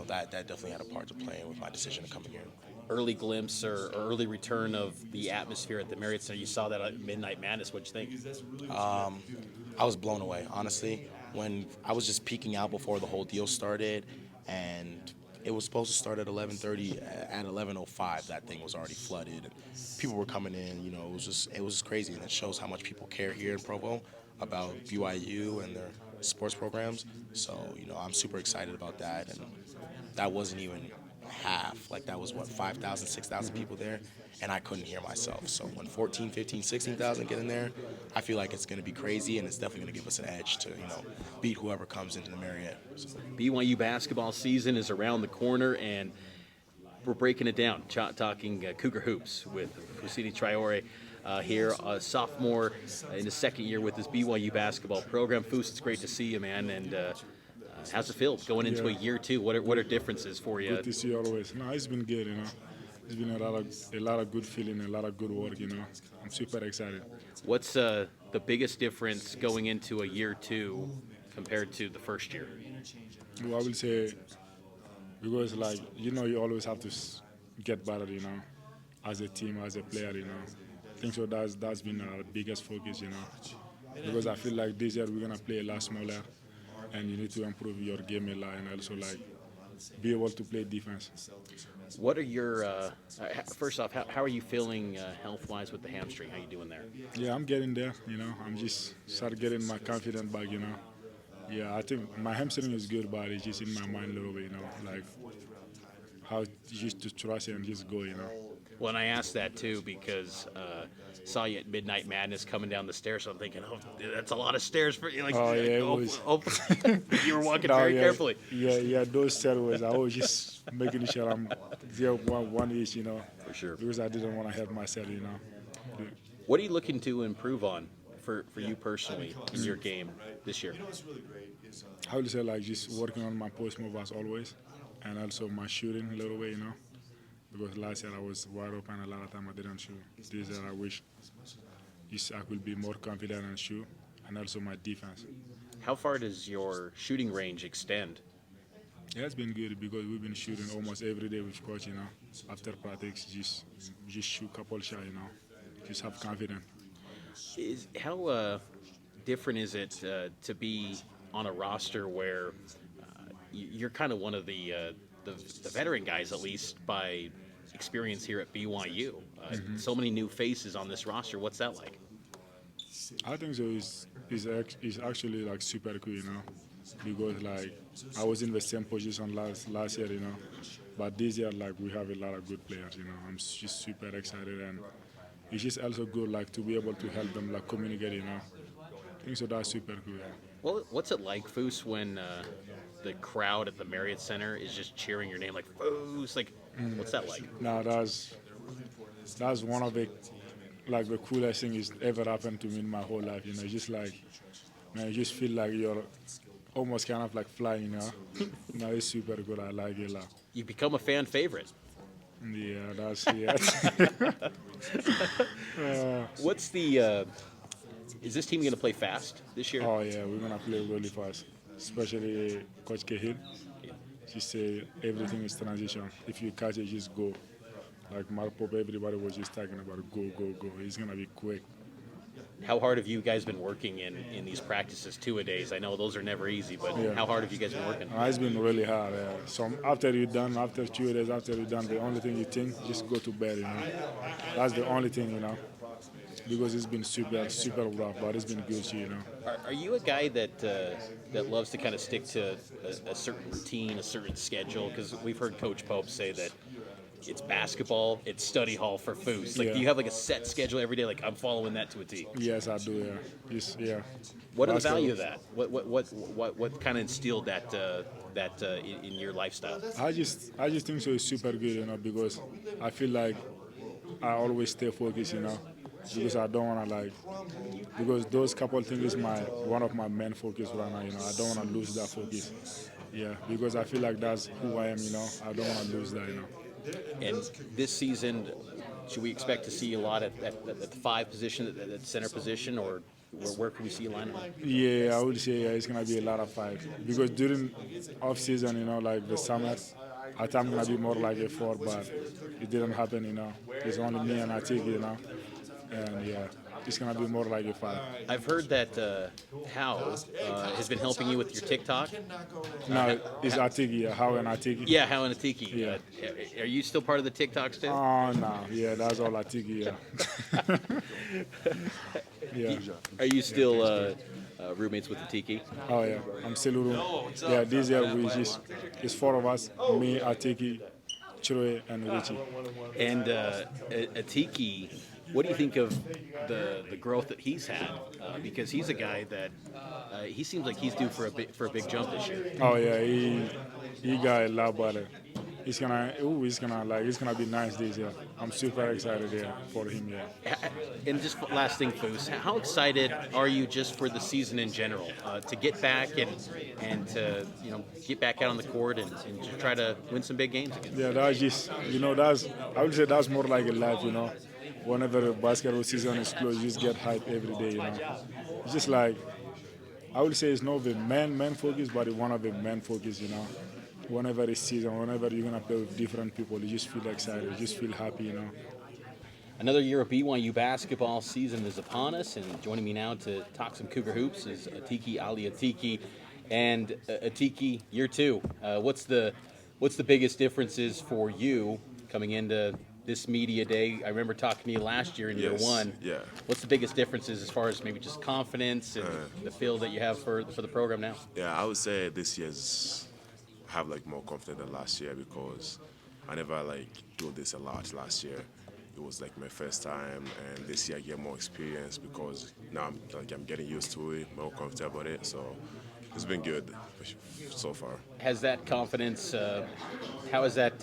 [SPEAKER 4] that definitely had a part to play with my decision to come here.
[SPEAKER 1] Early glimpse or early return of the atmosphere at the Marriott Center. You saw that at Midnight Madness. What'd you think?
[SPEAKER 4] I was blown away, honestly. When I was just peeking out before the whole deal started, and it was supposed to start at 11:30. At 11:05, that thing was already flooded. People were coming in. It was just crazy, and it shows how much people care here in Provo about BYU and their sports programs. So, I'm super excited about that, and that wasn't even half. Like, that was, 5,000, 6,000 people there, and I couldn't hear myself. So when 14, 15, 16,000 get in there, I feel like it's going to be crazy, and it's definitely going to give us an edge to, beat whoever comes into the Marriott. So.
[SPEAKER 1] BYU basketball season is around the corner, and we're breaking it down, talking Cougar Hoops with Fusini Traore here, a sophomore in his second year with his BYU basketball program. Fus, it's great to see you, man, and how's it feel going into a year two? What are differences for you?
[SPEAKER 5] Good to see you always. No, it's been good, It's been a lot of good feeling, a lot of good work, I'm super excited.
[SPEAKER 1] What's the biggest difference going into a year two compared to the first year?
[SPEAKER 5] Well, I will say, because you always have to get better, as a team, as a player, I think so that's been our biggest focus, because I feel like this year we're going to play a lot smaller, and you need to improve your game a lot and also be able to play defense.
[SPEAKER 1] What are your first off? How are you feeling health-wise with the hamstring? How you doing there?
[SPEAKER 5] Yeah, I'm getting there. I'm just start getting my confidence back. Yeah, I think my hamstring is good, but it's just in my mind a little bit. Like how just to trust it and just go.
[SPEAKER 1] Well, and I asked that too because saw you at Midnight Madness coming down the stairs. So I'm thinking, oh, that's a lot of stairs for you. Like,
[SPEAKER 5] oh yeah, it was.
[SPEAKER 1] You were walking very carefully.
[SPEAKER 5] Yeah, those stairs. I was just making sure I'm there one each,
[SPEAKER 1] For sure.
[SPEAKER 5] because I didn't want to hurt myself,
[SPEAKER 1] What are you looking to improve on for you personally in your game this year?
[SPEAKER 5] I would say just working on my post move as always, and also my shooting a little bit, Because last year I was wide open a lot of time I didn't shoot. This year I wish I could be more confident and shoot, and also my defense.
[SPEAKER 1] How far does your shooting range extend?
[SPEAKER 5] Yeah, it's been good because we've been shooting almost every day with coach, After practice, just shoot a couple shots, Just have confidence.
[SPEAKER 1] How different is it to be on a roster where you're kind of one of the veteran guys, at least by experience here at BYU. So many new faces on this roster. What's that like?
[SPEAKER 5] I think so. It's actually super cool, because I was in the same position last year, but this year we have a lot of good players, I'm just super excited, and it's just also good to be able to help them communicate, I think so. That's super cool. Yeah.
[SPEAKER 1] Well, what's it like, Foos, when the crowd at the Marriott Center is just cheering your name like Foos? What's that like?
[SPEAKER 5] No, that's one of the the coolest things ever happened to me in my whole life. Just you just feel like you're almost kind of flying. It's super good. I like it a lot.
[SPEAKER 1] You become a fan favorite.
[SPEAKER 5] Yeah, that's yeah.
[SPEAKER 1] What's the? Is this team going to play fast this year?
[SPEAKER 5] Oh yeah, we're gonna play really fast, especially Coach Cahill. She say everything is transition. If you catch it, just go. Like Mark Pope, everybody was just talking about go, go, go. It's gonna be quick.
[SPEAKER 1] How hard have you guys been working in these practices, two-a-days? I know those are never easy, but
[SPEAKER 5] Yeah.
[SPEAKER 1] how hard have you guys been working?
[SPEAKER 5] It's been really hard. So after you're done, after 2 days, after you're done, the only thing you think, just go to bed. That's the only thing. Because it's been super, super rough, but it's been good.
[SPEAKER 1] Are you a guy that loves to kind of stick to a certain routine, a certain schedule? Because we've heard Coach Pope say that it's basketball, it's study hall for Foos. Like,
[SPEAKER 5] Yeah.
[SPEAKER 1] do you have like a set schedule every day? Like, I'm following that to a T.
[SPEAKER 5] Yes, I do. Yeah. Yeah.
[SPEAKER 1] What are the
[SPEAKER 5] Basketball.
[SPEAKER 1] value of that? What kind of instilled that in your lifestyle?
[SPEAKER 5] I just think so. It's super good. Because I feel like I always stay focused. Because I don't wanna because those couple things is one of my main focus right now. I don't wanna lose that focus. Yeah, because I feel like that's who I am. I don't wanna lose that.
[SPEAKER 1] And this season, should we expect to see a lot at the five position, at the center position, or where can we see you line up?
[SPEAKER 5] Yeah, I would say it's gonna be a lot of five because during off season, like the summer, I thought I'm gonna be more like a four, but it didn't happen. It's only me and Atiki, and yeah, it's gonna be more like a five.
[SPEAKER 1] I've heard that Hal has been helping you with your TikTok.
[SPEAKER 5] No, it's Atiki, How and Atiki.
[SPEAKER 1] Yeah, Hal and Atiki.
[SPEAKER 5] Yeah.
[SPEAKER 1] Are you still part of the TikToks too?
[SPEAKER 5] Oh no, yeah, that's all Atiki. Yeah.
[SPEAKER 1] Are you still roommates with the Tiki?
[SPEAKER 5] Oh yeah, I'm still room. Yeah, this year it's four of us, me, Atiki, Chirue, and Richie.
[SPEAKER 1] And Atiki, what do you think of the growth that he's had? Because he's a guy that he seems like he's due for a big jump this year.
[SPEAKER 5] Oh yeah, he got a lot better. It's gonna be nice this year. I'm super excited for him. Yeah.
[SPEAKER 1] And just last thing, Foos, how excited are you just for the season in general to get back and to get back out on the court and to try to win some big games again?
[SPEAKER 5] Yeah, that's just I would say that's more like a life. Whenever the basketball season is closed, you just get hype every day. It's just like I would say it's not the main focus, but it's one of the main focus. Whenever it's season, whenever you're gonna play with different people, you just feel excited, you just feel happy.
[SPEAKER 1] Another year of BYU basketball season is upon us, and joining me now to talk some Cougar hoops is Atiki Ali Atiki. And Atiki, year two. What's the biggest differences for you coming into this media day? I remember talking to you last year in year one.
[SPEAKER 6] Yeah.
[SPEAKER 1] What's the biggest differences as far as maybe just confidence and the feel that you have for the program now?
[SPEAKER 6] Yeah, I would say this year's have more confidence than last year because I never do this a lot last year. It was my first time, and this year I get more experience because now I'm getting used to it, more comfortable with it. So it's been good so far.
[SPEAKER 1] Has that confidence? How has that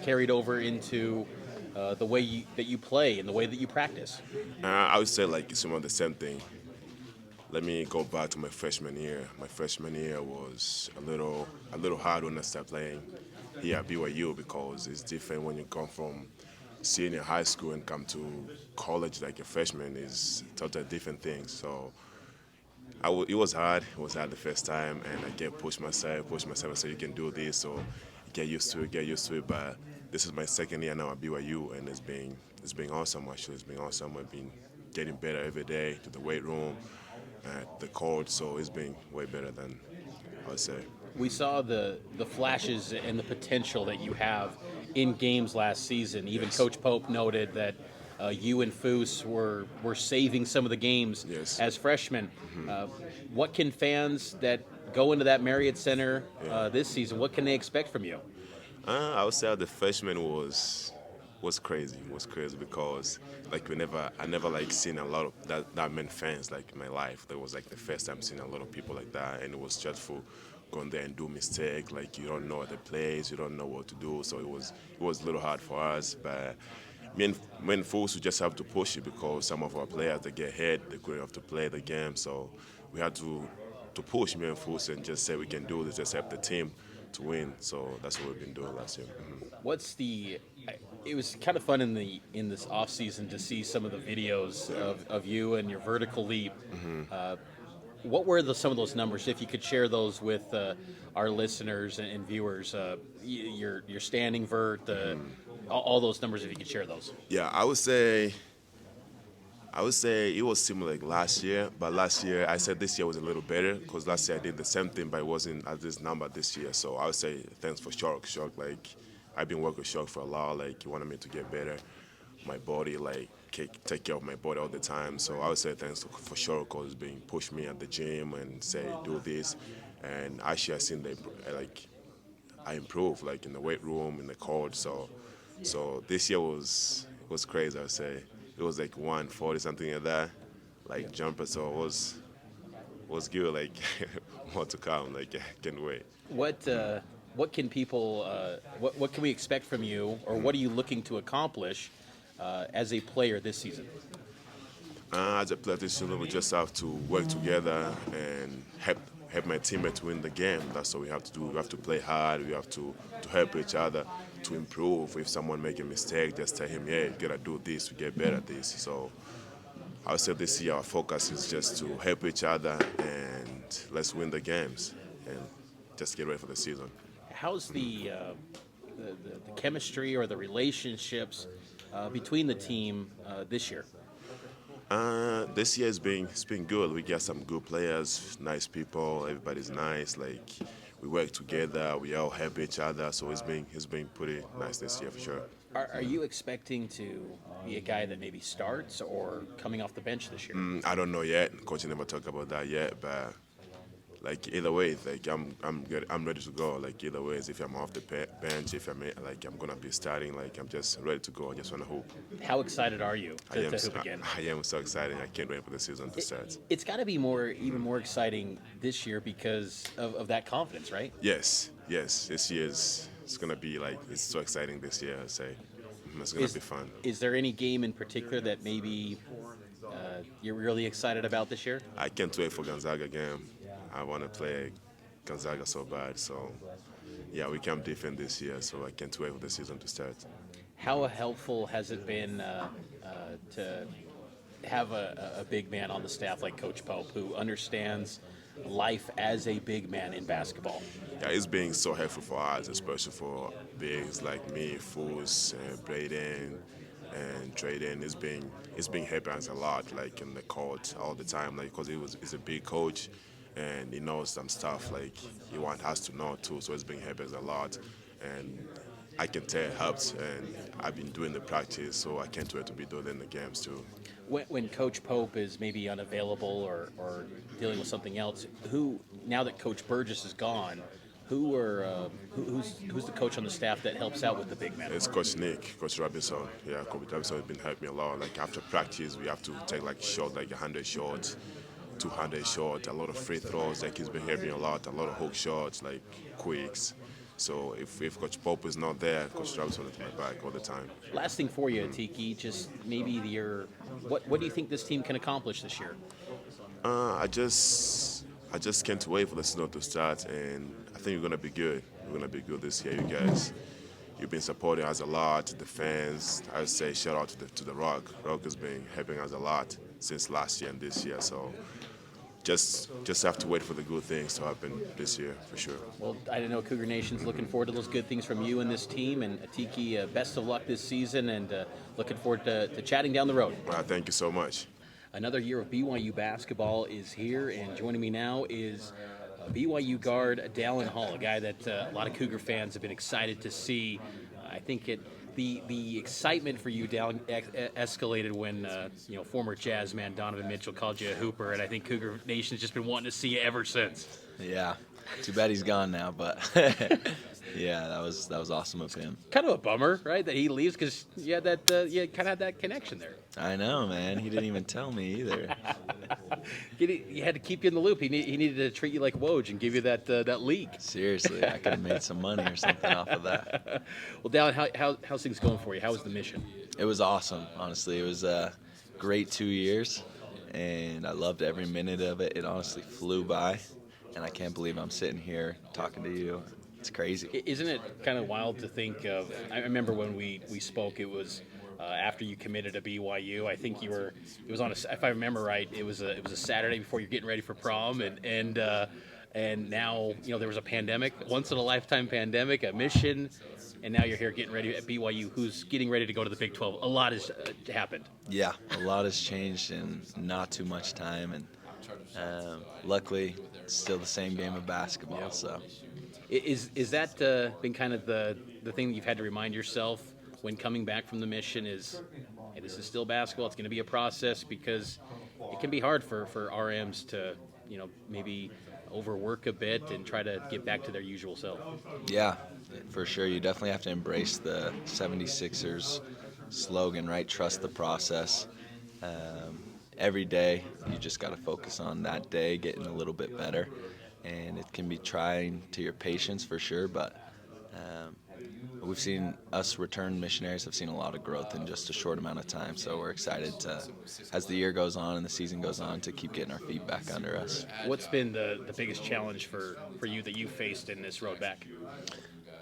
[SPEAKER 1] carried over into the way that you play and the way that you practice?
[SPEAKER 6] I would say it's some of the same thing. Let me go back to my freshman year. My freshman year was a little hard when I started playing here at BYU because it's different when you come from senior high school and come to college like a freshman is totally different things. So it was hard. It was hard the first time, and I kept push myself. So you can do this. So get used to it. But this is my second year now at BYU, and it's been awesome. Actually, it's been awesome. I've been getting better every day to the weight room, at the court. So it's been way better than I would say.
[SPEAKER 1] We saw the flashes and the potential that you have in games last season. Even
[SPEAKER 6] Yes.
[SPEAKER 1] Coach Pope noted that you and Foos were saving some of the games
[SPEAKER 6] Yes.
[SPEAKER 1] as freshmen. What can fans that go into that Marriott Center this season, what can they expect from you?
[SPEAKER 6] I would say the freshman was crazy. Was crazy because I never seen a lot of that many fans in my life. That was the first time seeing a lot of people like that, and it was stressful going there and do mistake. You don't know the plays, you don't know what to do. So it was a little hard for us, but me and Fools, we just have to push it because some of our players they get hit, they couldn't have to play the game. So we had to push me and Fools and just say we can do this, just help the team to win. So that's what we've been doing last year.
[SPEAKER 1] What's the? It was kind of fun in this off season to see some of the videos of you and your vertical leap. What were some of those numbers? If you could share those with our listeners and viewers, your standing vert, all those numbers. If you could share those.
[SPEAKER 6] Yeah, I would say it was similar like last year, but last year I said this year was a little better because last year I did the same thing, but it wasn't at this number this year. So I would say thanks for Shark. Shark, like I've been working with Shark for a while. Like he wanted me to get better, my body, like take care of my body all the time. So I would say thanks for Shark because he's been push me at the gym and say do this, and actually I seen I improved like in the weight room, in the court. So this year was crazy. I would say it was like 140 something like that, like jumper. So it was good. Like more to come. Like I can't wait.
[SPEAKER 1] What can people? What can we expect from you, or what are you looking to accomplish as a player this season?
[SPEAKER 6] As a player this season, we just have to work together and help my teammates win the game. That's what we have to do. We have to play hard. We have to help each other to improve. If someone make a mistake, just tell him, yeah, you gotta do this to get better at this. So I would say this year our focus is just to help each other and let's win the games and just get ready for the season.
[SPEAKER 1] How's the chemistry or the relationships between the team this year?
[SPEAKER 6] This year it's been good. We got some good players, nice people. Everybody's nice. Like we work together. We all help each other. So it's been pretty nice this year for sure.
[SPEAKER 1] Are you expecting to be a guy that maybe starts or coming off the bench this year?
[SPEAKER 6] I don't know yet. Coach never talked about that yet, but like either way, like I'm good. I'm ready to go. Like either way, if I'm off the bench, if I'm gonna be starting, like I'm just ready to go. I just wanna hoop.
[SPEAKER 1] How excited are you to hoop again?
[SPEAKER 6] I am so excited. I can't wait for the season to start.
[SPEAKER 1] It's got to be even more exciting this year because of that confidence, right?
[SPEAKER 6] Yes. This year's it's gonna be like it's so exciting this year. I say it's gonna be fun.
[SPEAKER 1] Is there any game in particular that maybe you're really excited about this year?
[SPEAKER 6] I can't wait for Gonzaga game. I want to play Gonzaga so bad. So, yeah, we come different this year, so I can't wait for the season to start.
[SPEAKER 1] How helpful has it been to have a big man on the staff like Coach Pope who understands life as a big man in basketball?
[SPEAKER 6] Yeah, it's been so helpful for us, especially for bigs like me, Foos, Braden, and Traden. It's been helping us a lot, like in the court all the time, like because he's a big coach. And he knows some stuff like he wants us to know too, so it's been helping us a lot. And I can tell it helps, and I've been doing the practice, so I can't wait to be doing the games too.
[SPEAKER 1] When Coach Pope is maybe unavailable or dealing with something else, now that Coach Burgess is gone, who's the coach on the staff that helps out with the big man?
[SPEAKER 6] It's Coach Nick, Coach Robinson. Yeah, Coach Robinson has been helping me a lot. Like after practice, we have to take like shots, like 100 shots. 200 shots, a lot of free throws. Like he's been helping a lot of hook shots, like quicks. So if Coach Pope is not there, Coach Robinson is in my back all the time.
[SPEAKER 1] Last thing for you, Tiki, just maybe what do you think this team can accomplish this year?
[SPEAKER 6] I just can't wait for the season to start, and I think we're gonna be good. We're gonna be good this year, you guys. You've been supporting us a lot, the fans. I would say shout out to the Rock. Rock has been helping us a lot since last year and this year. So just have to wait for the good things to happen this year for sure.
[SPEAKER 1] Well, I know Cougar Nation's looking forward to those good things from you and this team. And Tiki, best of luck this season, and looking forward to chatting down the road.
[SPEAKER 6] Thank you so much.
[SPEAKER 1] Another year of BYU basketball is here, and joining me now is BYU guard Dallin Hall, a guy that a lot of Cougar fans have been excited to see. I think the excitement for you, Dallin, escalated when former Jazz man Donovan Mitchell called you a hooper, and I think Cougar Nation's just been wanting to see you ever since.
[SPEAKER 7] Yeah, too bad he's gone now, but yeah, that was awesome of him.
[SPEAKER 1] Kind of a bummer, right, that he leaves because you kind of had that connection there.
[SPEAKER 7] I know, man. He didn't even tell me either.
[SPEAKER 1] He had to keep you in the loop. He needed to treat you like Woj and give you that leak.
[SPEAKER 7] Seriously, I could have made some money or something off of that.
[SPEAKER 1] Well, Dallin, how's things going for you? How was the mission?
[SPEAKER 7] It was awesome, honestly. It was a great 2 years, and I loved every minute of it. It honestly flew by, and I can't believe I'm sitting here talking to you it's crazy.
[SPEAKER 1] Isn't it kind of wild to think of? I remember when we spoke, it was after you committed to BYU. I think it was on if I remember right, it was a Saturday before you're getting ready for prom, and now there was a pandemic, once in a lifetime pandemic, a mission, and now you're here getting ready at BYU, who's getting ready to go to the Big 12. A lot has happened.
[SPEAKER 7] Yeah, a lot has changed in not too much time, and luckily, it's still the same game of basketball. So.
[SPEAKER 1] Is that been kind of the thing that you've had to remind yourself when coming back from the mission is, hey, this is still basketball, it's going to be a process, because it can be hard for RMs to, maybe overwork a bit and try to get back to their usual self?
[SPEAKER 7] Yeah, for sure. You definitely have to embrace the 76ers slogan, right? Trust the process. Every day, you just got to focus on that day, getting a little bit better. And it can be trying to your patience for sure, but we've seen us return missionaries have seen a lot of growth in just a short amount of time. So we're excited to, as the year goes on and the season goes on, to keep getting our feet back under us.
[SPEAKER 1] What's been the biggest challenge for you that you faced in this road back?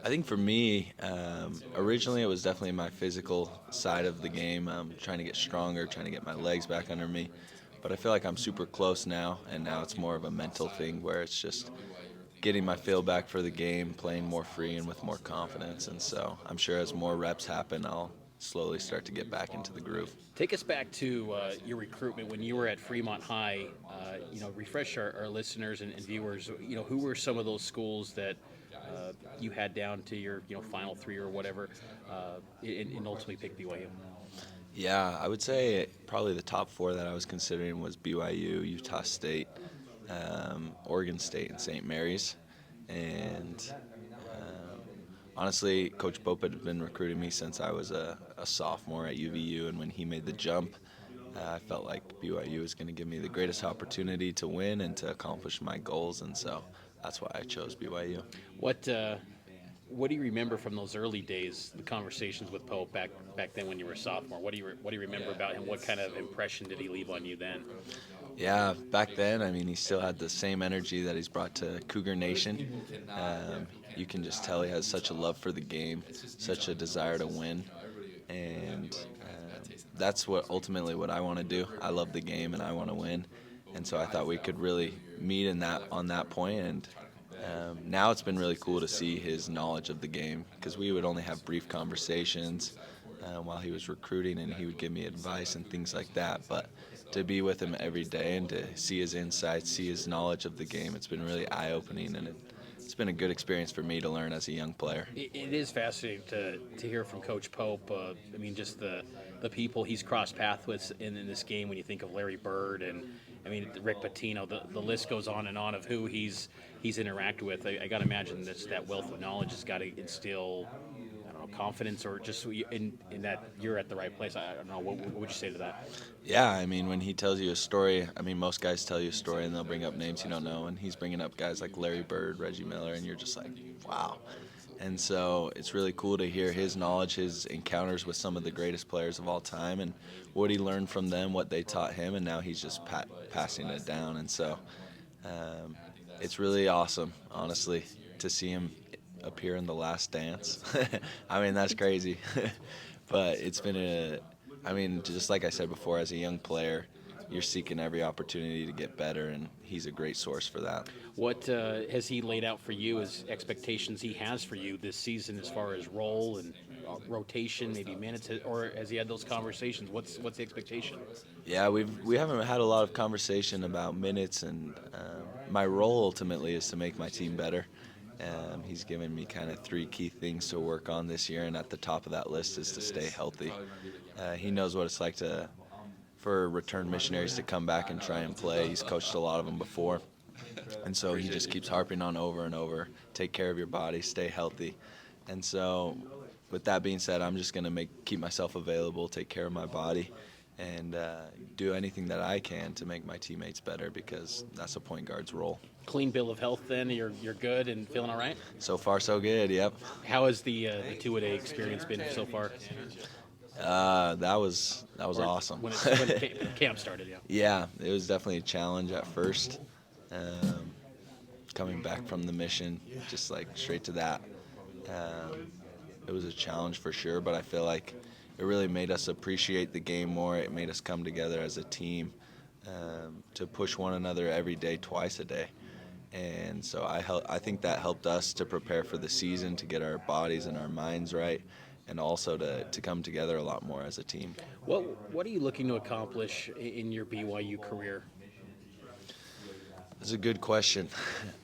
[SPEAKER 7] I think for me, originally it was definitely my physical side of the game, trying to get stronger, trying to get my legs back under me. But I feel like I'm super close now, and now it's more of a mental thing where it's just getting my feel back for the game, playing more free and with more confidence. And so I'm sure as more reps happen, I'll slowly start to get back into the groove.
[SPEAKER 1] Take us back to your recruitment when you were at Fremont High. Refresh our listeners and viewers. Who were some of those schools that you had down to your final three or whatever, and ultimately picked BYU?
[SPEAKER 7] Yeah, I would say probably the top four that I was considering was BYU, Utah State, Oregon State, and St. Mary's. And honestly, Coach Pope had been recruiting me since I was a sophomore at UVU, and when he made the jump, I felt like BYU was going to give me the greatest opportunity to win and to accomplish my goals, and so that's why I chose BYU.
[SPEAKER 1] What do you remember from those early days, the conversations with Pope back then when you were a sophomore? What do you remember about him? What kind of impression did he leave on you then?
[SPEAKER 7] Yeah, back then, I mean, he still had the same energy that he's brought to Cougar Nation. You can just tell he has such a love for the game, such a desire to win, and that's ultimately what I want to do. I love the game and I want to win, and so I thought we could really meet on that point. And now it's been really cool to see his knowledge of the game, because we would only have brief conversations while he was recruiting, and he would give me advice and things like that. But to be with him every day and to see his insights, see his knowledge of the game, it's been really eye-opening, and it's been a good experience for me to learn as a young player.
[SPEAKER 1] It is fascinating to hear from Coach Pope. Just the people he's crossed paths with in this game. When you think of Larry Bird and Rick Pitino, the list goes on and on of who he's interacted with. I got to imagine that wealth of knowledge has got to instill, confidence, or just in that you're at the right place. I don't know. What would you say to that?
[SPEAKER 7] Yeah, when he tells you a story, most guys tell you a story and they'll bring up names you don't know, and he's bringing up guys like Larry Bird, Reggie Miller, and you're just like, wow. And so it's really cool to hear his knowledge, his encounters with some of the greatest players of all time, and what he learned from them, what they taught him, and now he's just passing it down. And so it's really awesome, honestly, to see him appear in The Last Dance. That's crazy. But it's been just like I said before, as a young player, you're seeking every opportunity to get better, and he's a great source for that.
[SPEAKER 1] What has he laid out for you as expectations he has for you this season as far as role and rotation, maybe minutes, or has he had those conversations? What's the expectation?
[SPEAKER 7] Yeah, we haven't had a lot of conversation about minutes, and my role ultimately is to make my team better. He's given me kind of three key things to work on this year, and at the top of that list is to stay healthy. He knows what it's like for return missionaries to come back and try and play. He's coached a lot of them before, and so he just keeps harping on over and over, take care of your body, stay healthy. And so with that being said, I'm just going to keep myself available, take care of my body, and do anything that I can to make my teammates better, because that's a point guard's role.
[SPEAKER 1] Clean bill of health then? You're good and feeling all right?
[SPEAKER 7] So far, so good, yep.
[SPEAKER 1] How has the two-a-day experience been so far?
[SPEAKER 7] That was awesome.
[SPEAKER 1] When camp started, yeah.
[SPEAKER 7] Yeah, it was definitely a challenge at first. coming back from the mission, just like straight to that. It was a challenge for sure, but I feel like it really made us appreciate the game more. It made us come together as a team to push one another every day, twice a day. And so I think that helped us to prepare for the season, to get our bodies and our minds right, and also to come together a lot more as a team.
[SPEAKER 1] What are you looking to accomplish in your BYU career?
[SPEAKER 7] That's a good question.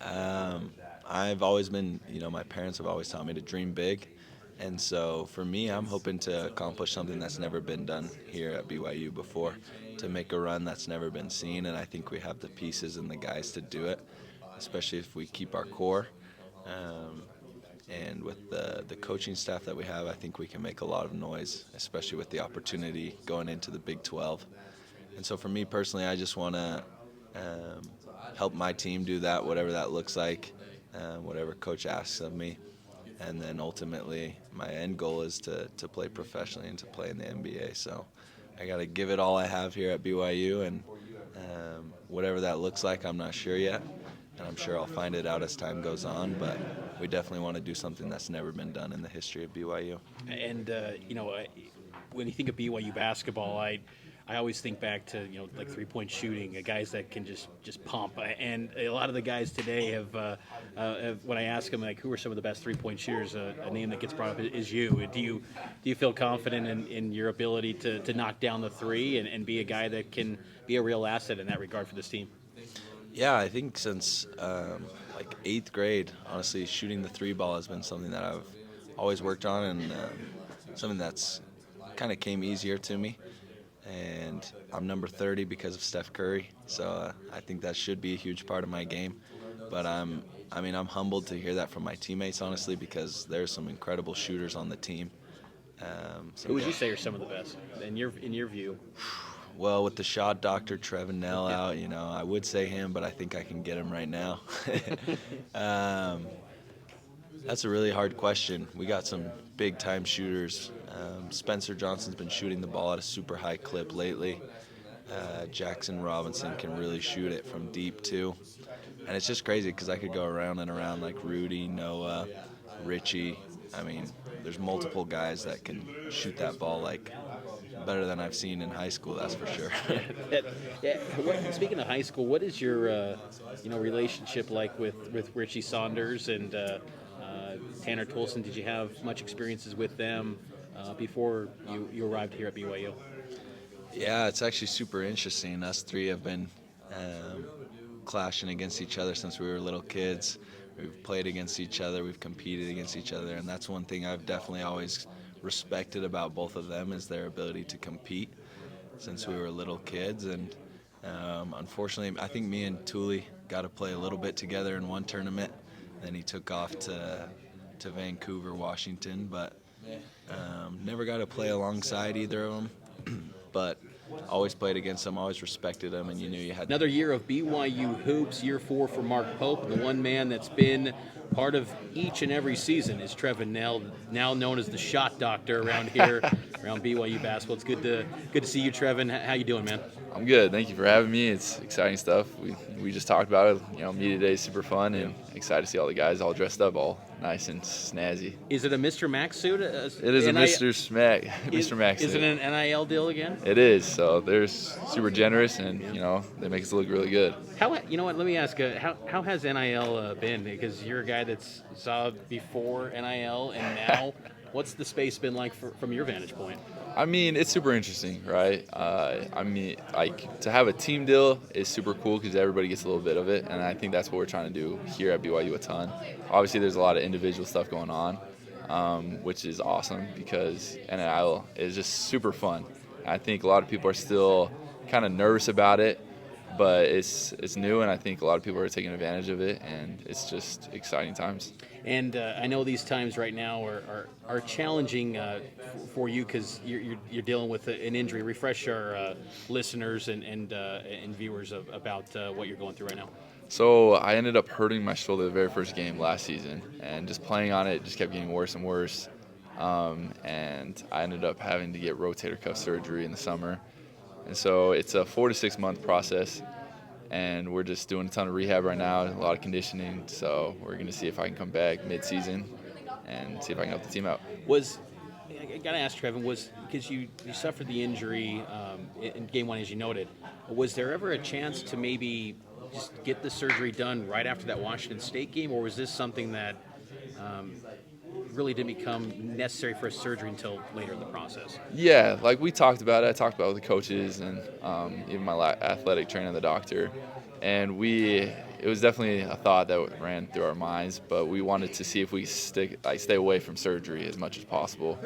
[SPEAKER 7] I've always been, my parents have always taught me to dream big. And so for me, I'm hoping to accomplish something that's never been done here at BYU before, to make a run that's never been seen. And I think we have the pieces and the guys to do it, especially if we keep our core. And with the coaching staff that we have, I think we can make a lot of noise, especially with the opportunity going into the Big 12. And so for me personally, I just want to help my team do that, whatever that looks like, whatever coach asks of me. And then ultimately, my end goal is to play professionally and to play in the NBA. So I got to give it all I have here at BYU, and whatever that looks like, I'm not sure yet. And I'm sure I'll find it out as time goes on, but we definitely want to do something that's never been done in the history of BYU.
[SPEAKER 1] And, when you think of BYU basketball, I always think back to, like three-point shooting, guys that can just pump. And a lot of the guys today have when I ask them, like, who are some of the best three-point shooters, a name that gets brought up is you. Do you feel confident in your ability to knock down the three and be a guy that can be a real asset in that regard for this team?
[SPEAKER 7] Yeah, I think since like 8th grade, honestly, shooting the three ball has been something that I've always worked on, and something that's kind of came easier to me. And I'm number 30 because of Steph Curry, so I think that should be a huge part of my game. But I'm humbled to hear that from my teammates, honestly, because there's some incredible shooters on the team.
[SPEAKER 1] Who would you say are some of the best in your view?
[SPEAKER 7] Well, with the shot doctor Trevenell out, I would say him, but I think I can get him right now. That's a really hard question. We got some big-time shooters. Spencer Johnson's been shooting the ball at a super high clip lately. Jackson Robinson can really shoot it from deep, too. And it's just crazy because I could go around and around like Rudy, Noah, Richie. There's multiple guys that can shoot that ball like better than I've seen in high school, that's for sure.
[SPEAKER 1] Speaking of high school, what is your relationship like with Richie Saunders and Tanner Toulson? Did you have much experiences with them before you arrived here at BYU?
[SPEAKER 7] Yeah, it's actually super interesting. Us three have been clashing against each other since we were little kids. We've played against each other, we've competed against each other, and that's one thing I've definitely always respected about both of them, is their ability to compete since we were little kids. And unfortunately, I think me and Thule got to play a little bit together in one tournament. Then he took off to Vancouver, Washington, but never got to play alongside either of them. But always played against them, always respected them, and you knew you had
[SPEAKER 1] another year of BYU hoops, year 4 for Mark Pope, and the one man that's been part of each and every season is Trevenell, now known as the shot doctor around here, around BYU basketball. It's good to see you, Trevin. How you doing, man?
[SPEAKER 8] I'm good. Thank you for having me. It's exciting stuff. We just talked about it. Media day is super fun, and excited to see all the guys all dressed up, all nice and snazzy.
[SPEAKER 1] Is it a Mr. Max suit?
[SPEAKER 8] It is a Mr. Max
[SPEAKER 1] Is
[SPEAKER 8] suit.
[SPEAKER 1] it an NIL deal again?
[SPEAKER 8] It is. So they're super generous, and they make us look really good.
[SPEAKER 1] Let me ask, how has NIL been? Because you're a guy that's saw before NIL and now. What's the space been like from your vantage point?
[SPEAKER 8] It's super interesting, right? To have a team deal is super cool because everybody gets a little bit of it, and I think that's what we're trying to do here at BYU a ton. Obviously, there's a lot of individual stuff going on, which is awesome because NIL is just super fun. I think a lot of people are still kind of nervous about it, but it's new, and I think a lot of people are taking advantage of it, and it's just exciting times.
[SPEAKER 1] And I know these times right now are challenging for you because you're dealing with an injury. Refresh our listeners and viewers about what you're going through right now.
[SPEAKER 8] So I ended up hurting my shoulder the very first game last season, and just playing on it just kept getting worse and worse. And I ended up having to get rotator cuff surgery in the summer. And so it's a 4 to 6 month process. and we're just doing a ton of rehab right now, a lot of conditioning. So we're going to see if I can come back mid-season and see if I can help the team out.
[SPEAKER 1] I got to ask, Trevin, because you suffered the injury in game one, as you noted, was there ever a chance to maybe just get the surgery done right after that Washington State game, or was this something that really didn't become necessary for a surgery until later in the process?
[SPEAKER 8] Yeah, like we talked about it. I talked about it with the coaches and even my athletic trainer and the doctor. And it was definitely a thought that ran through our minds, but we wanted to see if we stay away from surgery as much as possible.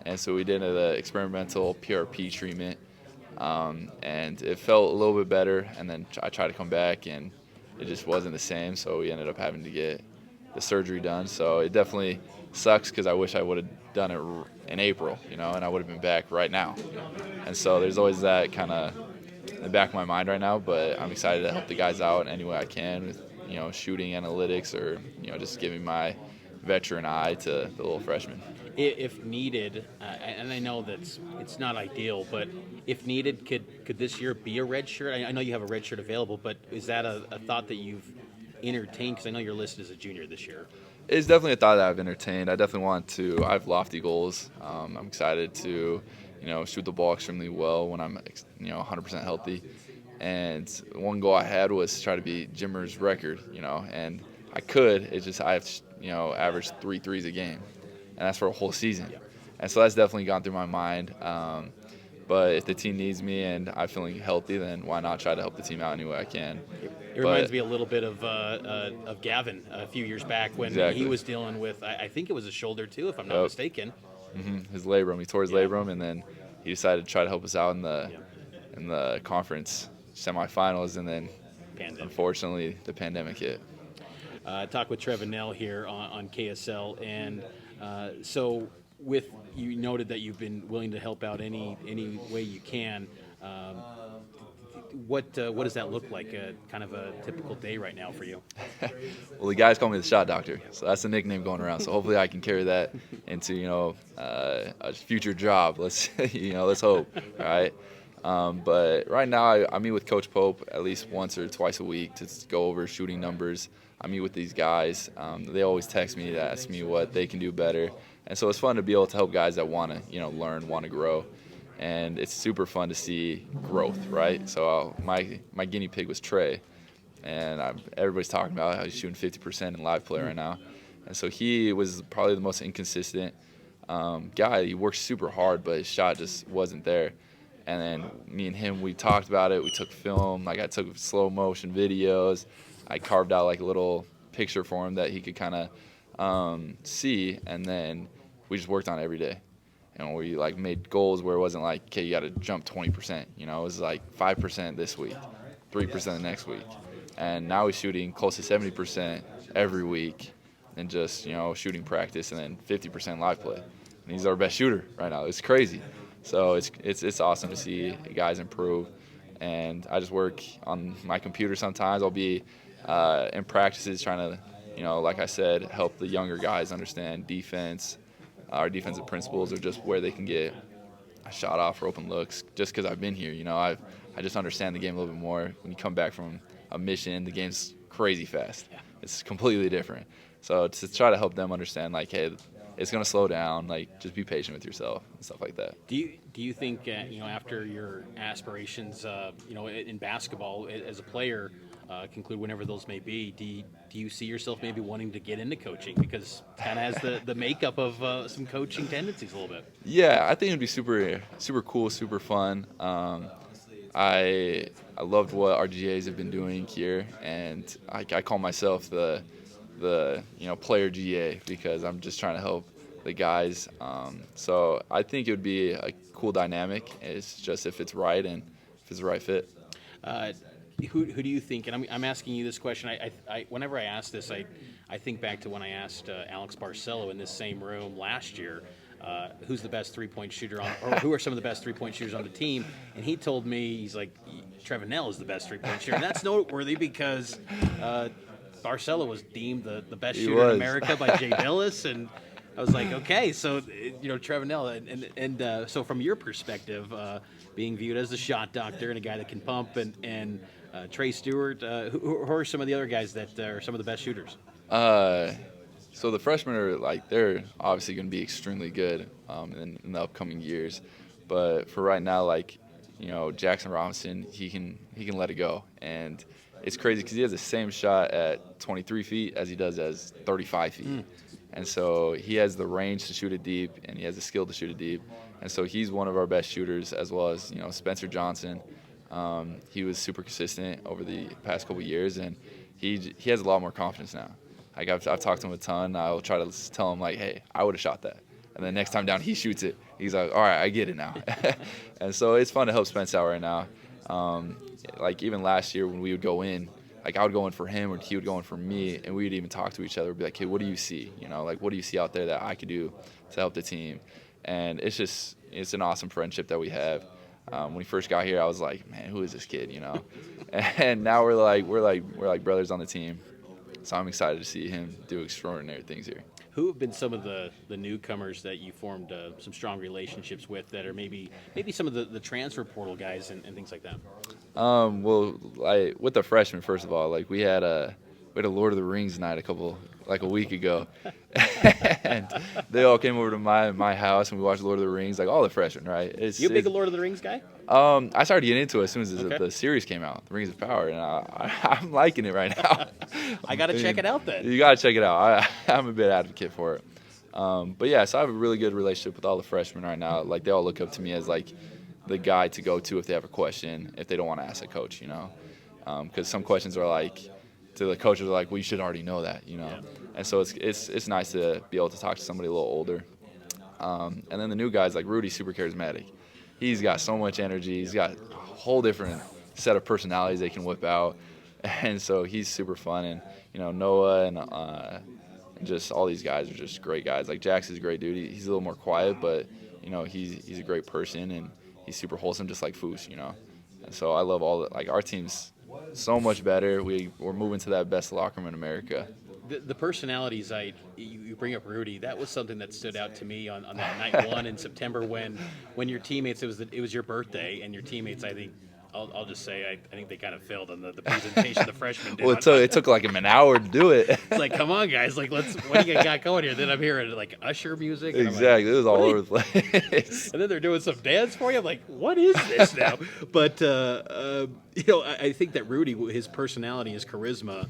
[SPEAKER 8] And so we did an experimental PRP treatment, and it felt a little bit better. And then I tried to come back, and it just wasn't the same. So we ended up having to get the surgery done. So it definitely sucks because I wish I would have done it in April, and I would have been back right now. And so there's always that kind of in the back of my mind right now, but I'm excited to help the guys out any way I can with, shooting analytics or, just giving my veteran eye to the little freshmen.
[SPEAKER 1] If needed, and I know that it's not ideal, but if needed, could this year be a red shirt? I know you have a red shirt available, but is that a thought that you've entertained? Because I know you're listed as a junior this year.
[SPEAKER 8] It's definitely a thought that I've entertained. I definitely I have lofty goals. I'm excited to, shoot the ball extremely well when I'm, 100% healthy. And one goal I had was to try to beat Jimmer's record, and I could. It's just I have, averaged 3 threes a game, and that's for a whole season. And so that's definitely gone through my mind. But if the team needs me and I'm feeling healthy, then why not try to help the team out any way I can?
[SPEAKER 1] It reminds me a little bit of Gavin a few years back when he was dealing with, I think it was a shoulder too, if I'm not mistaken.
[SPEAKER 8] Mm-hmm. His labrum. He tore his labrum, and then he decided to try to help us out in the conference semifinals, and then unfortunately the pandemic hit.
[SPEAKER 1] Talk with Trevin Nell here on KSL, and so you noted that you've been willing to help out any way you can. What does that look like? Kind of a typical day right now for you?
[SPEAKER 8] Well, the guys call me the shot doctor, so that's the nickname going around. So hopefully I can carry that into a future job. Let's hope, right? But right now I meet with Coach Pope at least once or twice a week to go over shooting numbers. I meet with these guys. They always text me to ask me what they can do better, and so it's fun to be able to help guys that want to learn, want to grow. And it's super fun to see growth, right? So my guinea pig was Trey, and everybody's talking about how he's shooting 50% in live play right now. And so he was probably the most inconsistent guy. He worked super hard, but his shot just wasn't there. And then me and him, we talked about it. We took film. I took slow motion videos. I carved out a little picture for him that he could kind of see, and then we just worked on it every day. We made goals where it wasn't okay, you got to jump 20%. It was 5% this week, 3% the next week, and now he's shooting close to 70% every week, and just shooting practice, and then 50% live play. And he's our best shooter right now. It's crazy. So it's awesome to see guys improve. And I just work on my computer sometimes. I'll be in practices trying to, like I said, help the younger guys understand defense. Our defensive principles, or just where they can get a shot off or open looks. Just because I've been here, I just understand the game a little bit more. When you come back from a mission, the game's crazy fast. It's completely different. So to try to help them understand, hey, it's gonna slow down. Just be patient with yourself and stuff like that.
[SPEAKER 1] Do you think after your aspirations, in basketball as a player, conclude whenever those may be, do you see yourself maybe wanting to get into coaching, because it kind of has the makeup of some coaching tendencies a little bit?
[SPEAKER 8] Yeah, I think it'd be super cool, super fun. I loved what our GAs have been doing here, and I call myself the player GA, because I'm just trying to help the guys. So I think it would be a cool dynamic. It's just if it's right and if it's the right fit.
[SPEAKER 1] Who do you think, and I'm asking you this question, I whenever I ask this, I think back to when I asked Alex Barcelo in this same room last year, who's the best three-point shooter or who are some of the best three-point shooters on the team, and he told me, he's like, Trevin Nell is the best three-point shooter, and that's noteworthy because Barcelo was deemed the best shooter in America by Jay Billis, and I was like, okay, so Trevin Nell, and so from your perspective, being viewed as the shot doctor and a guy that can pump, and Trey Stewart. Who are some of the other guys that are some of the best shooters?
[SPEAKER 8] So the freshmen are they're obviously going to be extremely good in the upcoming years, but for right now, Jackson Robinson, he can let it go, and it's crazy because he has the same shot at 23 feet as he does as 35 feet, and so he has the range to shoot it deep, and he has the skill to shoot it deep, and so he's one of our best shooters, as well as Spencer Johnson. He was super consistent over the past couple years, and he has a lot more confidence now. I've talked to him a ton. I'll try to tell him hey, I would have shot that. And then next time down, he shoots it. He's like, all right, I get it now. And so it's fun to help Spence out right now. Even last year when we would go in, I would go in for him or he would go in for me, and we would even talk to each other. We'd be like, hey, what do you see? What do you see out there that I could do to help the team? And it's an awesome friendship that we have. When we first got here, I was like, man, who is this kid? And now we're like brothers on the team. So I'm excited to see him do extraordinary things here.
[SPEAKER 1] Who have been some of the newcomers that you formed some strong relationships with that are maybe some of the transfer portal guys and things like that?
[SPEAKER 8] With the freshmen, first of all, we had a Lord of the Rings night a week ago, and they all came over to my house and we watched Lord of the Rings, all the freshmen, right?
[SPEAKER 1] You a big Lord of the Rings guy?
[SPEAKER 8] I started getting into it as soon as the series came out, The Rings of Power, and I'm liking it right now.
[SPEAKER 1] I got to check it out then.
[SPEAKER 8] You got to check it out. I'm a bit advocate for it. But yeah, so I have a really good relationship with all the freshmen right now. They all look up to me as the guy to go to if they have a question, if they don't want to ask a coach, because some questions are to the coaches are well, you should already know that,
[SPEAKER 1] Yeah.
[SPEAKER 8] And so it's nice to be able to talk to somebody a little older. And then the new guys, Rudy's super charismatic. He's got so much energy. He's got a whole different set of personalities they can whip out. And so he's super fun. And, Noah and just all these guys are just great guys. Jax is a great dude. He's a little more quiet, but, he's a great person, and he's super wholesome, just like Foos, And so I love our team's so much better. We're moving to that best locker room in America.
[SPEAKER 1] The personalities, you bring up Rudy. That was something that stood out to me on that night one in September when your teammates, it was your birthday, and your teammates, I think, I'll just say, I think they kind of failed on the presentation the freshmen did.
[SPEAKER 8] Well, it took an hour to do it.
[SPEAKER 1] It's come on, guys, what do you got going here? Then I'm hearing Usher music. And
[SPEAKER 8] exactly, it was all over the place.
[SPEAKER 1] And then they're doing some dance for you. I'm like, what is this now? But I think that Rudy, his personality, his charisma,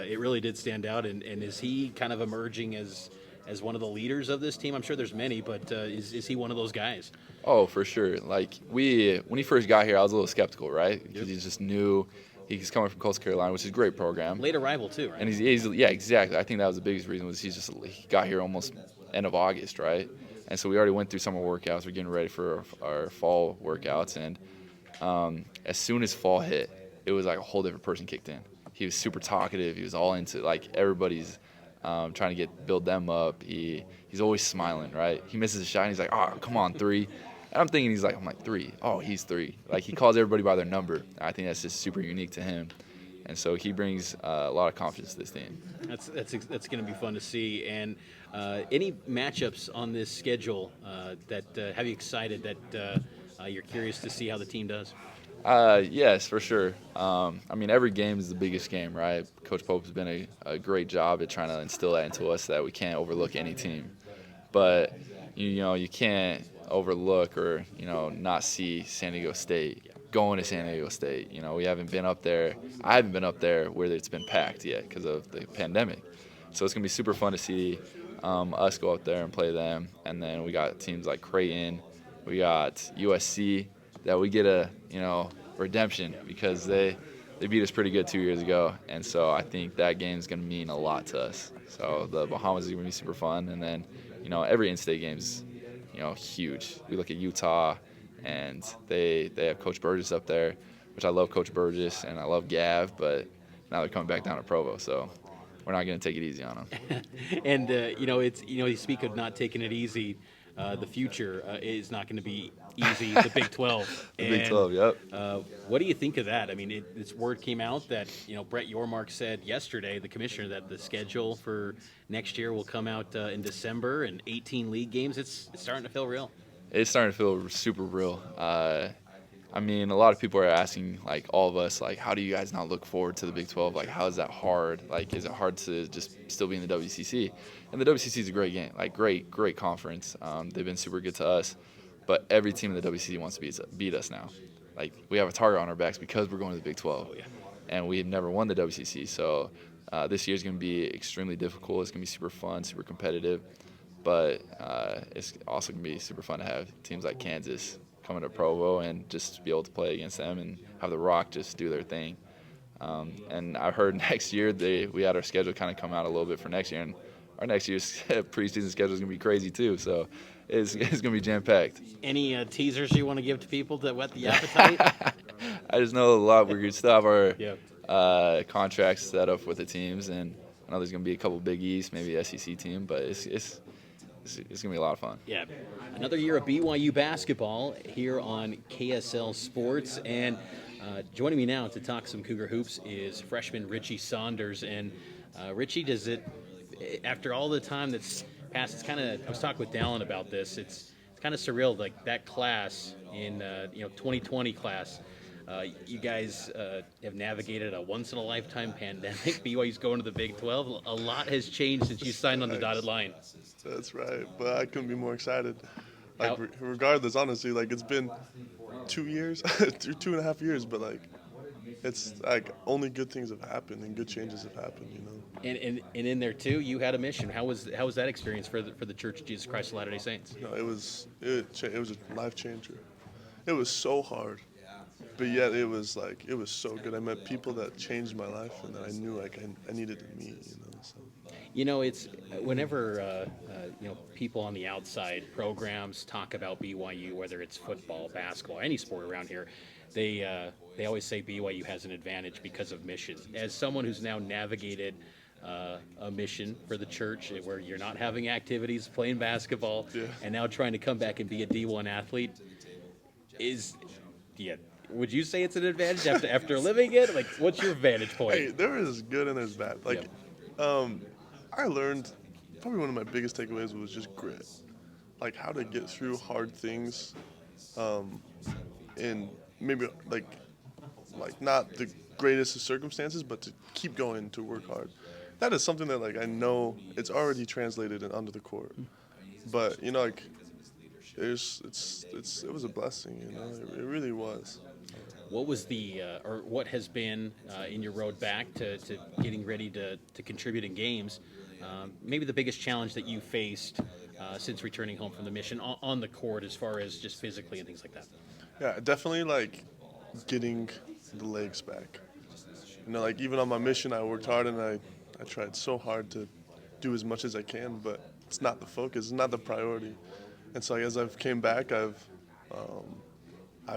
[SPEAKER 1] it really did stand out. And is he kind of emerging as one of the leaders of this team? I'm sure there's many, but is he one of those guys?
[SPEAKER 8] Oh, for sure. When he first got here, I was a little skeptical, right? Because he's just new. He's coming from Coastal Carolina, which is a great program.
[SPEAKER 1] Late arrival too, right?
[SPEAKER 8] And he's yeah, exactly. I think that was the biggest reason was he got here almost end of August, right? And so we already went through summer workouts. We're getting ready for our fall workouts, and as soon as fall hit, it was a whole different person kicked in. He was super talkative. He was all into everybody's trying to build them up. He's always smiling, right? He misses a shot, and he's like, oh, come on, 3. And I'm thinking I'm like, 3. Oh, he's 3. He calls everybody by their number. I think that's just super unique to him. And so he brings a lot of confidence to this team.
[SPEAKER 1] That's going to be fun to see. And any matchups on this schedule that have you excited that you're curious to see how the team does?
[SPEAKER 8] Yes, for sure. Every game is the biggest game, right? Coach Pope has been a great job at trying to instill that into us that we can't overlook any team. But, you can't overlook or, not see San Diego State. Going to San Diego State, we haven't been up there. I haven't been up there where it's been packed yet because of the pandemic. So it's going to be super fun to see us go up there and play them. And then we got teams like Creighton. We got USC that we get a, redemption because they beat us pretty good 2 years ago. And so I think that game is going to mean a lot to us. So the Bahamas is going to be super fun. And then, every in-state game is, huge. We look at Utah, and they have Coach Burgess up there, which I love Coach Burgess, and I love Gav, but now they're coming back down to Provo, so we're not going to take it easy on them.
[SPEAKER 1] And, you speak of not taking it easy. The future is not going to be easy, the Big 12.
[SPEAKER 8] Big 12, yep.
[SPEAKER 1] What do you think of that? This word came out that, Brett Yormark said yesterday, the commissioner, that the schedule for next year will come out in December and 18 league games. It's starting to feel real.
[SPEAKER 8] It's starting to feel super real. I mean, a lot of people are asking, like, all of us, like, how do you guys not look forward to the Big 12? Like, how is that hard? Like, is it hard to just still be in the WCC? And the WCC is a great game, like, great conference. They've been super good to us, but every team in the WCC wants to beat us now. Like, we have a target on our backs because we're going to the Big 12, and we have never won the WCC. So this year is going to be extremely difficult. It's going to be super fun, super competitive, but it's also going to be super fun to have teams like Kansas coming to Provo and just be able to play against them and have the Rock just do their thing. And I heard next year we had our schedule kind of come out a little bit for next year, and our next year's preseason schedule is going to be crazy too. So it's going to be jam-packed.
[SPEAKER 1] Any teasers you want to give to people to whet the appetite?
[SPEAKER 8] I just know a lot. We're going to still have our contracts set up with the teams, and I know there's going to be a couple Big East, maybe a SEC team, but it's going to be a lot of fun.
[SPEAKER 1] Yeah, another year of BYU basketball here on KSL Sports. And joining me now to talk some Cougar hoops is freshman Richie Saunders. And Richie, does it, after all the time that's passed, it's kind of, I was talking with Dallin about this, it's kind of surreal, like that class in, 2020 class. You guys have navigated a once-in-a-lifetime pandemic. BYU's going to the Big 12. A lot has changed since you signed on the dotted line.
[SPEAKER 9] That's right, but I couldn't be more excited. Like, regardless, honestly, like, it's been 2 years, 2.5 years, but, like, it's, like, only good things have happened and good changes have happened, you know.
[SPEAKER 1] And in there, too, you had a mission. How was that experience for the Church of Jesus Christ of Latter-day Saints?
[SPEAKER 9] No, it was a life changer. It was so hard. But yet it was so good. I met people that changed my life and that I knew like I needed to meet, you know. So.
[SPEAKER 1] You know, it's whenever people on the outside programs talk about BYU, whether it's football, basketball, any sport around here, they always say BYU has an advantage because of mission. As someone who's now navigated a mission for the church where you're not having activities, playing basketball, and now trying to come back and be a D1 athlete, would you say it's an advantage after living it? Like, what's your vantage point?
[SPEAKER 9] Hey, there is good and there's bad. Like, I learned probably one of my biggest takeaways was just grit, like how to get through hard things, and maybe like not the greatest of circumstances, but to keep going, to work hard. That is something that like I know it's already translated onto the court, but you know like it was a blessing, you know, it really was.
[SPEAKER 1] What was or what has been in your road back to getting ready to contribute in games? Maybe the biggest challenge that you faced since returning home from the mission on the court, as far as just physically and things like that.
[SPEAKER 9] Yeah, definitely like getting the legs back. You know, like even on my mission, I worked hard and I tried so hard to do as much as I can, but it's not the focus, it's not the priority. And so as I've came back, I've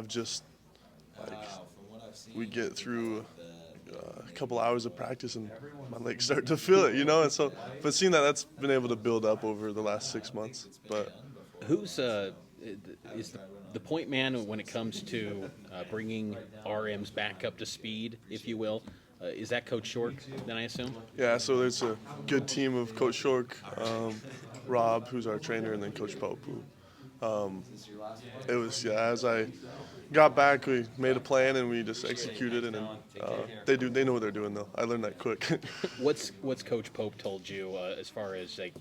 [SPEAKER 9] just like we get through a couple hours of practice and my legs start to feel it, you know. And so, but seeing that's been able to build up over the last 6 months. But
[SPEAKER 1] who's is the point man when it comes to bringing RMs back up to speed, if you will? Is that Coach Shork, then I assume?
[SPEAKER 9] Yeah, so there's a good team of Coach Shork, Rob, who's our trainer, and then Coach Pope, who it was, as I got back, we made a plan and we just executed it, and they know what they're doing though. I learned that quick.
[SPEAKER 1] What's Coach Pope told you as far as like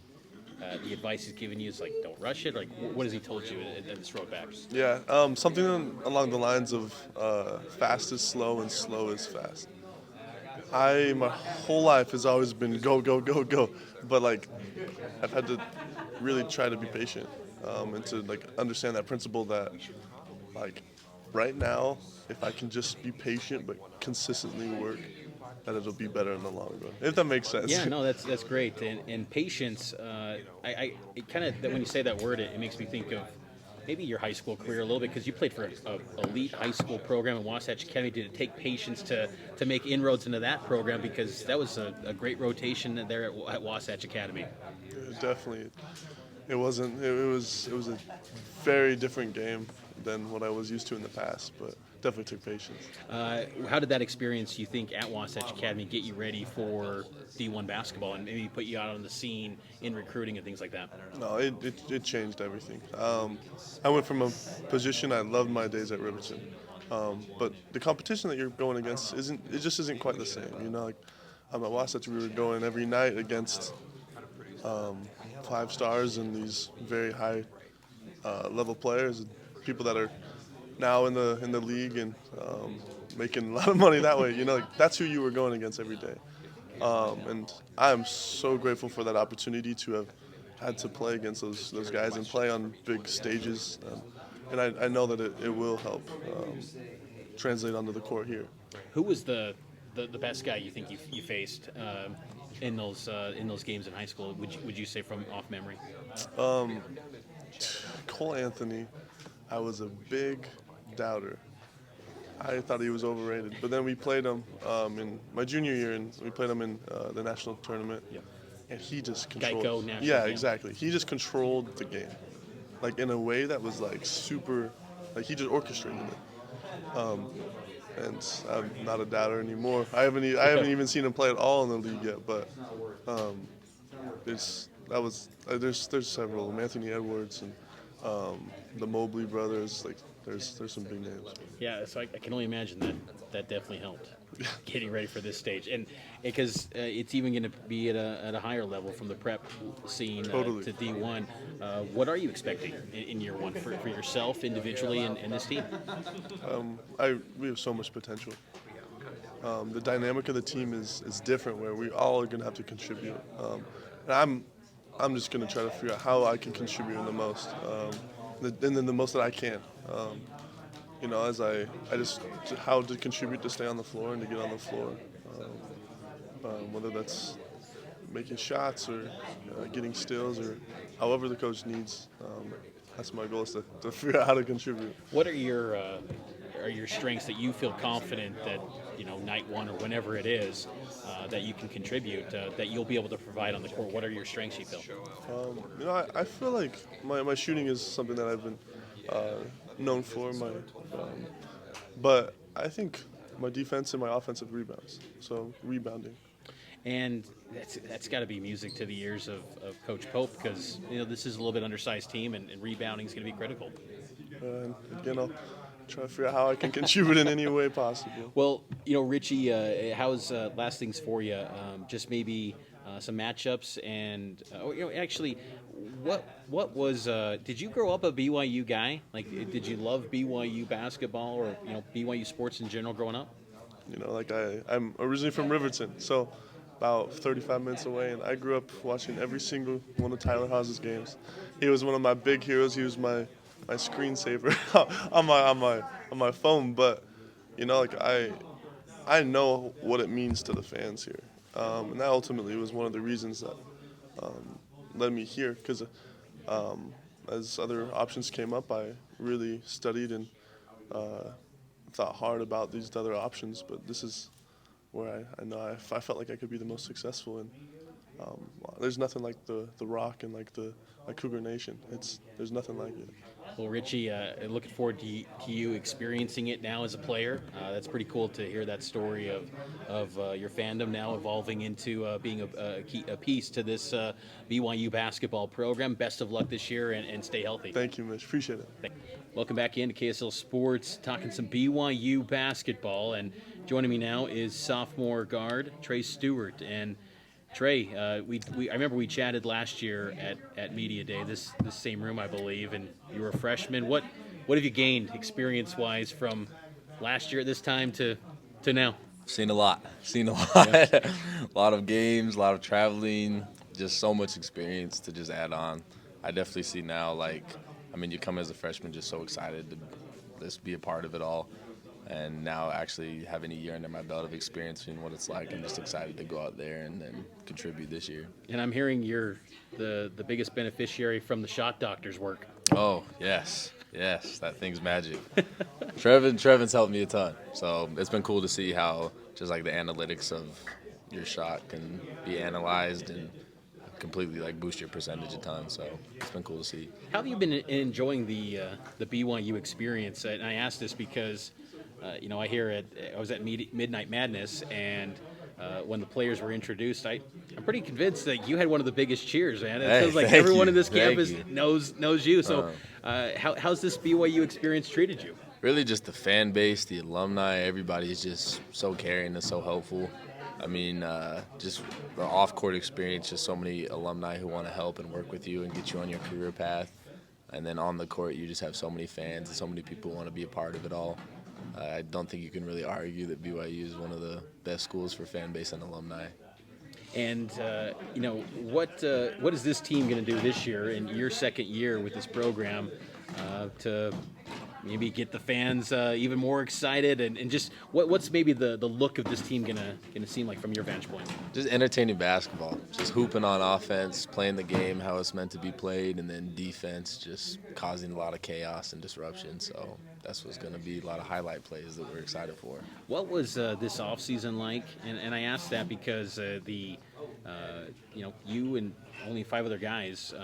[SPEAKER 1] the advice he's given you is like don't rush it? Like what has he told you at this road back?
[SPEAKER 9] Yeah, something along the lines of fast is slow and slow is fast. My whole life has always been go, go, go, go, but like I've had to really try to be patient and to like understand that principle that like right now, if I can just be patient but consistently work, that it'll be better in the long run. If that makes sense.
[SPEAKER 1] Yeah, no, that's great. And patience, it kind of, when you say that word, it makes me think of maybe your high school career a little bit, because you played for an elite high school program in Wasatch Academy. Did it take patience to make inroads into that program? Because that was a great rotation there at Wasatch Academy.
[SPEAKER 9] Yeah, definitely. It wasn't. It was a very different game than what I was used to in the past, but definitely took patience.
[SPEAKER 1] How did that experience, you think, at Wasatch Academy get you ready for D1 basketball and maybe put you out on the scene in recruiting and things like that?
[SPEAKER 9] No, it changed everything. I went from a position, I loved my days at Riverton, But the competition that you're going against just isn't quite the same. You know, like at Wasatch, we were going every night against 5 stars and these very high level players, and people that are now in the league and making a lot of money that way. You know, like, that's who you were going against every day. And I'm so grateful for that opportunity to have had to play against those guys and play on big stages. And I know that it will help translate onto the court here.
[SPEAKER 1] Who was the best guy you think you faced in those games in high school? Would you say from off memory?
[SPEAKER 9] Cole Anthony, I was a big doubter. I thought he was overrated. But then we played him in my junior year, and we played him in the national tournament.
[SPEAKER 1] Yep.
[SPEAKER 9] And he just controlled.
[SPEAKER 1] Geico national
[SPEAKER 9] Yeah,
[SPEAKER 1] game.
[SPEAKER 9] exactly. He just controlled the game, like in a way that was like super, like he just orchestrated it. And I'm not a doubter anymore. I haven't even seen him play at all in the league yet. But there's several. Anthony Edwards and the Mobley brothers. Like there's some big names.
[SPEAKER 1] Yeah, so I can only imagine that definitely helped getting ready for this stage, and because it's even going to be at a higher level from the prep scene
[SPEAKER 9] Totally.
[SPEAKER 1] to D1. What are you expecting in year one for yourself individually and this team?
[SPEAKER 9] We have so much potential. The dynamic of the team is different, where we all are going to have to contribute. And I'm just going to try to figure out how I can contribute in the most, and then the most that I can. You know, as I just how to contribute to stay on the floor and to get on the floor, whether that's making shots or getting steals or however the coach needs. That's my goal, is to figure out how to contribute.
[SPEAKER 1] What are your strengths that you feel confident that, you know, night one or whenever it is, that you can contribute, that you'll be able to provide on the court? What are your strengths, you feel?
[SPEAKER 9] You know, I feel like my shooting is something that I've been known for. But I think my defense and my offensive rebounds. So rebounding.
[SPEAKER 1] And that's got to be music to the ears of Coach Pope, because, you know, this is a little bit undersized team, and rebounding is going to be critical.
[SPEAKER 9] And again, I'll try to figure out how I can contribute in any way possible.
[SPEAKER 1] Well, you know, Richie, how's last things for you? Just maybe some matchups, and you know, actually, what was? Did you grow up a BYU guy? Like, did you love BYU basketball, or, you know, BYU sports in general growing up?
[SPEAKER 9] You know, like I'm originally from Riverton, so about 35 minutes away, and I grew up watching every single one of Tyler Haas's games. He was one of my big heroes. He was my screensaver on my phone. But you know, like I know what it means to the fans here, and that ultimately was one of the reasons that led me here. Because as other options came up, I really studied and thought hard about these other options. But this is where I know I felt like I could be the most successful. And there's nothing like the Rock and like Cougar Nation. There's nothing like it.
[SPEAKER 1] Well, Richie, looking forward to you experiencing it now as a player. That's pretty cool to hear that story of your fandom now evolving into being a piece to this BYU basketball program. Best of luck this year, and stay healthy.
[SPEAKER 9] Thank you, Mitch. Appreciate it.
[SPEAKER 1] Welcome back into KSL Sports, talking some BYU basketball. And joining me now is sophomore guard Trey Stewart. And Trey, I remember we chatted last year at Media Day, this same room, I believe, and you were a freshman. What have you gained experience-wise from last year at this time to now?
[SPEAKER 8] Seen a lot.
[SPEAKER 1] Yeah.
[SPEAKER 8] A lot of games, a lot of traveling, just so much experience to just add on. I definitely see now, like, I mean, you come as a freshman just so excited to just be a part of it all. And now actually having a year under my belt of experiencing what it's like, I'm just excited to go out there and then contribute this year.
[SPEAKER 1] And I'm hearing you're the biggest beneficiary from the shot doctor's work.
[SPEAKER 8] Oh, yes, that thing's magic. Trevin's helped me a ton. So it's been cool to see how just like the analytics of your shot can be analyzed and completely like boost your percentage a ton. So it's been cool to see.
[SPEAKER 1] How have you been enjoying the BYU experience? And I ask this because you know, I was at Midnight Madness, and when the players were introduced, I'm pretty convinced that you had one of the biggest cheers, man. It feels like everyone in this campus knows you. So how's this BYU experience treated you?
[SPEAKER 8] Really just the fan base, the alumni, everybody's just so caring and so helpful. I mean, just the off-court experience, just so many alumni who want to help and work with you and get you on your career path. And then on the court, you just have so many fans and so many people who want to be a part of it all. I don't think you can really argue that BYU is one of the best schools for fan base and alumni.
[SPEAKER 1] And what is this team going to do this year in your second year with this program to maybe get the fans even more excited, and just what's maybe the look of this team gonna seem like from your vantage point?
[SPEAKER 8] Just entertaining basketball, just hooping on offense, playing the game how it's meant to be played, and then defense just causing a lot of chaos and disruption. So that's what's going to be a lot of highlight plays that we're excited for.
[SPEAKER 1] What was this offseason like? And I asked that because you and only 5 other guys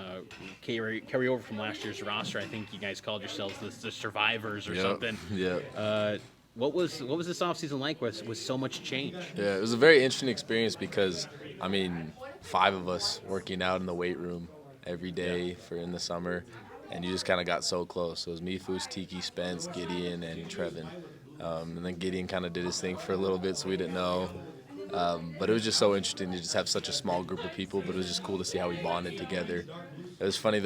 [SPEAKER 1] carry over from last year's roster. I think you guys called yourselves the survivors or something.
[SPEAKER 8] Yeah.
[SPEAKER 1] What was this offseason like with so much change?
[SPEAKER 8] Yeah, it was a very interesting experience because, 5 of us working out in the weight room every day for in the summer, and you just kind of got so close. So it was me, Foos, Tiki, Spence, Gideon, and Trevin. And then Gideon kind of did his thing for a little bit, so we didn't know. But it was just so interesting to just have such a small group of people, but it was just cool to see how we bonded together. It was funny,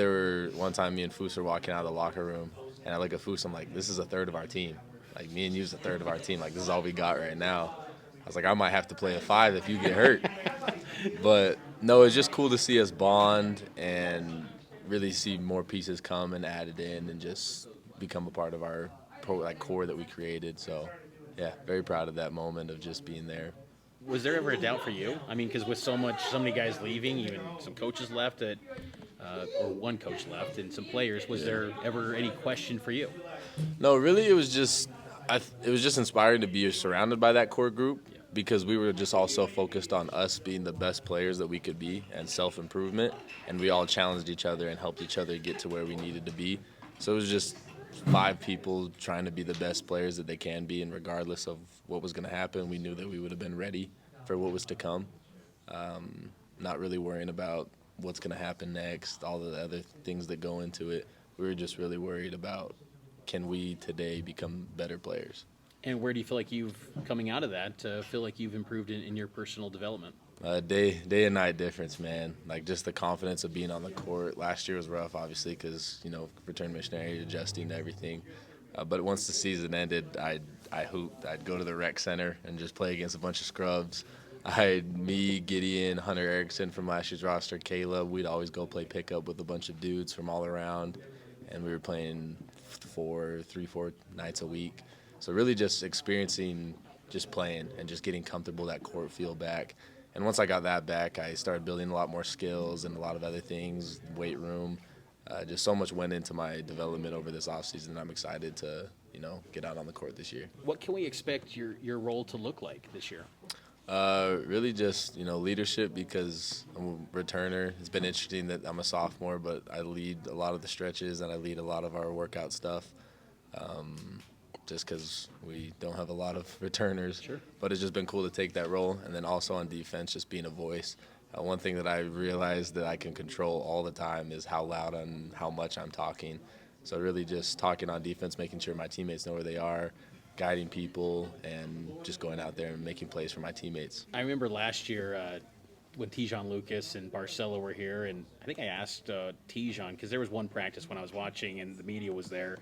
[SPEAKER 8] one time me and Foos were walking out of the locker room, and I look at Foos, I'm like, this is a third of our team. Like, me and you's a third of our team. Like, this is all we got right now. I was like, I might have to play a 5 if you get hurt. But, no, it's just cool to see us bond and really see more pieces come and added in and just become a part of our core that we created. So, yeah, very proud of that moment of just being there.
[SPEAKER 1] Was there ever a doubt for you? Because with so many guys leaving, even some coaches left, or one coach left, and some players, was there ever any question for you?
[SPEAKER 8] No, really, it was just inspiring to be surrounded by that core group because we were just all so focused on us being the best players that we could be and self-improvement, and we all challenged each other and helped each other get to where we needed to be. So it was just 5 people trying to be the best players that they can be, and regardless of what was going to happen, we knew that we would have been ready for what was to come. Not really worrying about what's going to happen next, all the other things that go into it. We were just really worried about, can we today become better players?
[SPEAKER 1] And where do you feel like coming out of that, feel like you've improved in your personal development?
[SPEAKER 8] Day and night difference, man. Like, just the confidence of being on the court. Last year was rough, obviously, because, return missionary, adjusting to everything. But once the season ended, I hooped. I'd go to the rec center and just play against a bunch of scrubs. Me, Gideon, Hunter Erickson from last year's roster, Caleb, we'd always go play pickup with a bunch of dudes from all around. And we were playing 4 nights a week. So really just experiencing just playing and just getting comfortable, that court feel back. And once I got that back, I started building a lot more skills and a lot of other things, weight room. Just so much went into my development over this offseason. I'm excited to, get out on the court this year.
[SPEAKER 1] What can we expect your role to look like this year?
[SPEAKER 8] Really just, leadership, because I'm a returner. It's been interesting that I'm a sophomore, but I lead a lot of the stretches and I lead a lot of our workout stuff. Just because we don't have a lot of returners.
[SPEAKER 1] Sure.
[SPEAKER 8] But it's just been cool to take that role. And then also on defense, just being a voice. One thing that I realized that I can control all the time is how loud and how much I'm talking. So really just talking on defense, making sure my teammates know where they are, guiding people, and just going out there and making plays for my teammates.
[SPEAKER 1] I remember last year when Tijon Lucas and Barcelo were here, and I think I asked Tijon, because there was one practice when I was watching and the media was there.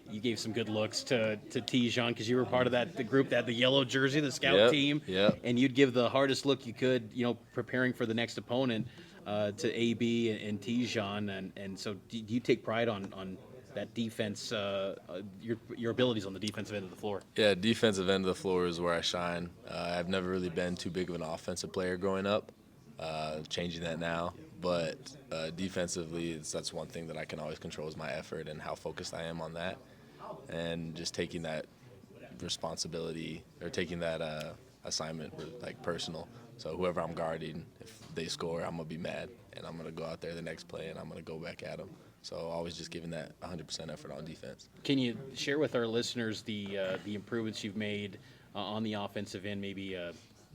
[SPEAKER 1] You gave some good looks to Tijon because you were part of the group that had the yellow jersey, the scout team.
[SPEAKER 8] Yep.
[SPEAKER 1] And you'd give the hardest look you could, preparing for the next opponent to AB and Tijon. And so do you take pride on that defense, your abilities on the defensive end of the floor?
[SPEAKER 8] Yeah, defensive end of the floor is where I shine. I've never really been too big of an offensive player growing up, changing that now. But defensively, that's one thing that I can always control is my effort and how focused I am on that. And just taking that responsibility or taking that assignment personal. So whoever I'm guarding, if they score, I'm going to be mad. And I'm going to go out there the next play and I'm going to go back at them. So always just giving that 100% effort on defense.
[SPEAKER 1] Can you share with our listeners the improvements you've made on the offensive end, maybe a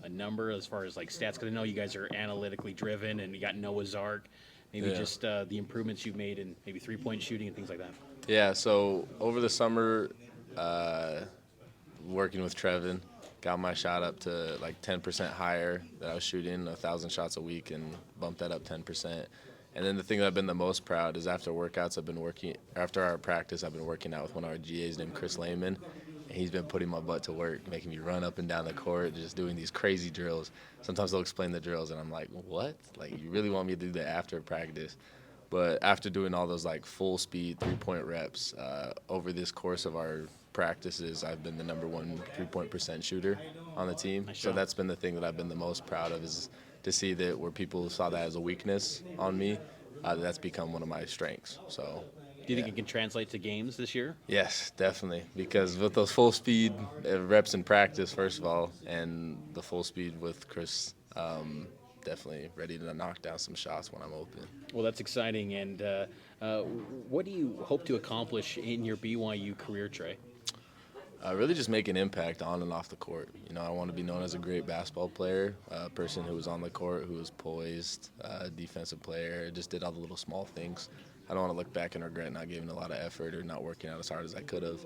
[SPEAKER 1] number as far as stats? Because I know you guys are analytically driven and you got Noah's Ark. Maybe just the improvements you've made in maybe 3-point shooting and things like that.
[SPEAKER 8] Yeah, so over the summer,
[SPEAKER 4] working with Trevin, got my shot up to like 10% higher that I was shooting 1,000 shots a week and bumped that up 10%. And then the thing that I've been the most proud is after our practice, I've been working out with one of our GAs named Chris Lehman. And he's been putting my butt to work, making me run up and down the court, just doing these crazy drills. Sometimes they'll explain the drills and I'm like, what? Like, you really want me to do that after practice? But after doing all those like full speed 3-point reps, over this course of our practices, I've been the #1 3-point percent shooter on the team. So that's been the thing that I've been the most proud of, is to see that where people saw that as a weakness on me, that's become one of my strengths. So.
[SPEAKER 1] Do you think it can translate to games this year?
[SPEAKER 4] Yes, definitely. Because with those full speed reps in practice, first of all, and the full speed with Chris, definitely ready to knock down some shots when I'm open.
[SPEAKER 1] Well, that's exciting. And what do you hope to accomplish in your BYU career, Trey?
[SPEAKER 4] Really just make an impact on and off the court. I want to be known as a great basketball player, a person who was on the court, who was poised, defensive player, just did all the little small things. I don't want to look back and regret not giving a lot of effort or not working out as hard as I could have.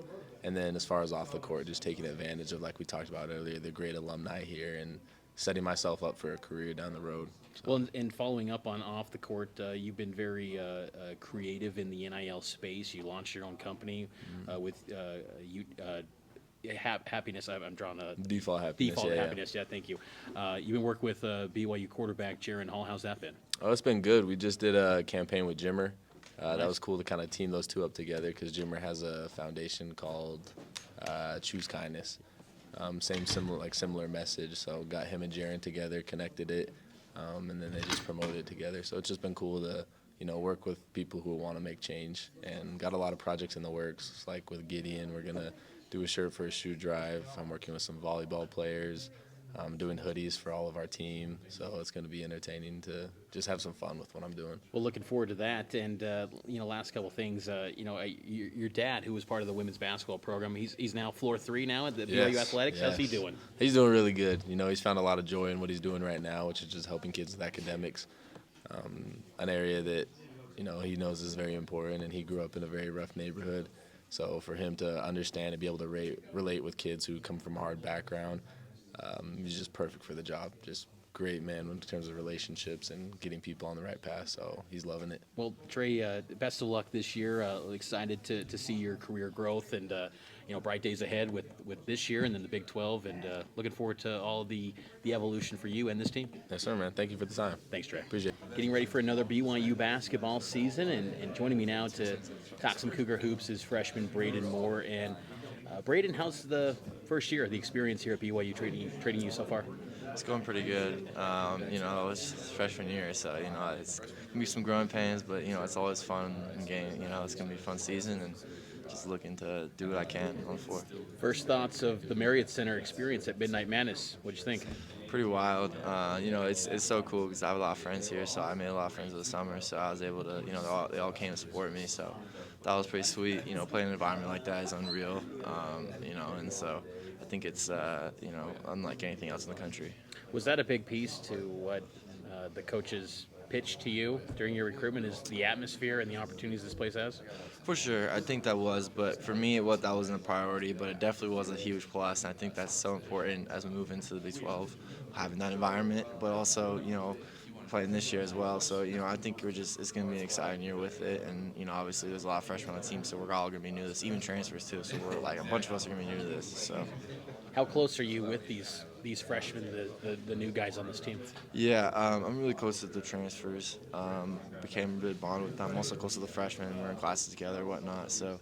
[SPEAKER 4] And then as far as off the court, just taking advantage of, like we talked about earlier, the great alumni here and setting myself up for a career down the road. So.
[SPEAKER 1] Well, and following up on off the court, you've been very creative in the NIL space. You launched your own company with Happiness. I'm drawing a
[SPEAKER 4] Default Happiness.
[SPEAKER 1] Default Happiness. Yeah, thank you. You've been working with BYU quarterback Jaron Hall. How's that been?
[SPEAKER 4] Oh, it's been good. We just did a campaign with Jimmer. That was cool to kind of team those two up together, because Jimmer has a foundation called Choose Kindness. Similar message. So got him and Jaron together, connected it, and then they just promoted it together. So it's just been cool to work with people who want to make change, and got a lot of projects in the works. Like with Gideon, we're gonna do a shirt for a shoe drive. I'm working with some volleyball players. I'm doing hoodies for all of our team, so it's going to be entertaining to just have some fun with what I'm doing.
[SPEAKER 1] Well, looking forward to that. And last couple of things. Your dad, who was part of the women's basketball program, he's now floor 3 now at the BYU Athletics.
[SPEAKER 4] Yes.
[SPEAKER 1] How's he doing?
[SPEAKER 4] He's doing really good. He's found a lot of joy in what he's doing right now, which is just helping kids with academics, an area that he knows is very important. And he grew up in a very rough neighborhood, so for him to understand and be able to relate with kids who come from a hard background. He's just perfect for the job. Just great man in terms of relationships and getting people on the right path. So he's loving it.
[SPEAKER 1] Well, Trey, best of luck this year. Excited to see your career growth, and bright days ahead with this year and then the Big 12. And looking forward to all the evolution for you and this team.
[SPEAKER 4] Yes, sir, man. Thank you for the time.
[SPEAKER 1] Thanks, Trey.
[SPEAKER 4] Appreciate it.
[SPEAKER 1] Getting ready for another BYU basketball season, and joining me now to talk some Cougar hoops is freshman Braden Moore. And Braden, how's the first year, the experience here at BYU treating you so far?
[SPEAKER 10] It's going pretty good. It's freshman year, so it's gonna be some growing pains, but it's always fun and game. It's gonna be a fun season, and just looking to do what I can on the floor.
[SPEAKER 1] First thoughts of the Marriott Center experience at Midnight Madness? What'd you think?
[SPEAKER 10] Pretty wild. It's so cool because I have a lot of friends here, so I made a lot of friends over the summer. So I was able to, they all came to support me. So that was pretty sweet. Playing in an environment like that is unreal. And so I think it's unlike anything else in the country.
[SPEAKER 1] Was that a big piece to what the coaches pitched to you during your recruitment? Is the atmosphere and the opportunities this place has?
[SPEAKER 10] For sure, I think that was, but for me, that wasn't a priority, but it definitely was a huge plus, and I think that's so important as we move into the Big 12, having that environment, but also, playing this year as well. So, I think it's going to be an exciting year with it, and, obviously there's a lot of freshmen on the team, so we're all going to be new to this, even transfers too, so we're a bunch of us are going to be new to this, so.
[SPEAKER 1] How close are you with these freshmen, the new guys on this team?
[SPEAKER 10] Yeah, I'm really close to the transfers. Became a good bond with them. I'm also close to the freshmen. We're in classes together and whatnot. So,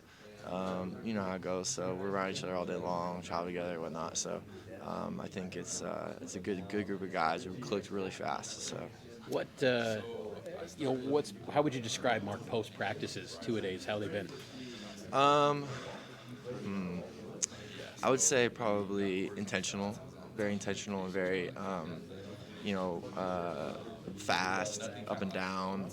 [SPEAKER 10] you know how it goes. So we're around each other all day long, travel together and whatnot. So I think it's a good group of guys who clicked really fast. So.
[SPEAKER 1] How would you describe Mark post practices, 2-a-days? How they've been?
[SPEAKER 10] I would say probably intentional, very intentional and very, fast, up and down.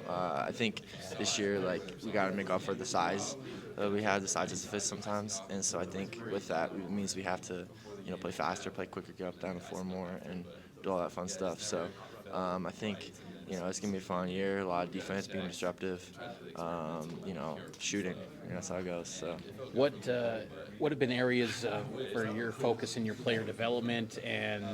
[SPEAKER 10] I think this year, we got to make up for the size. We have the size as a fit sometimes, and so I think with that, it means we have to, play faster, play quicker, get up down the floor more, and do all that fun stuff. So I think, it's gonna be a fun year. A lot of defense, being disruptive, shooting. That's how it goes. So.
[SPEAKER 1] What have been areas for your focus in your player development and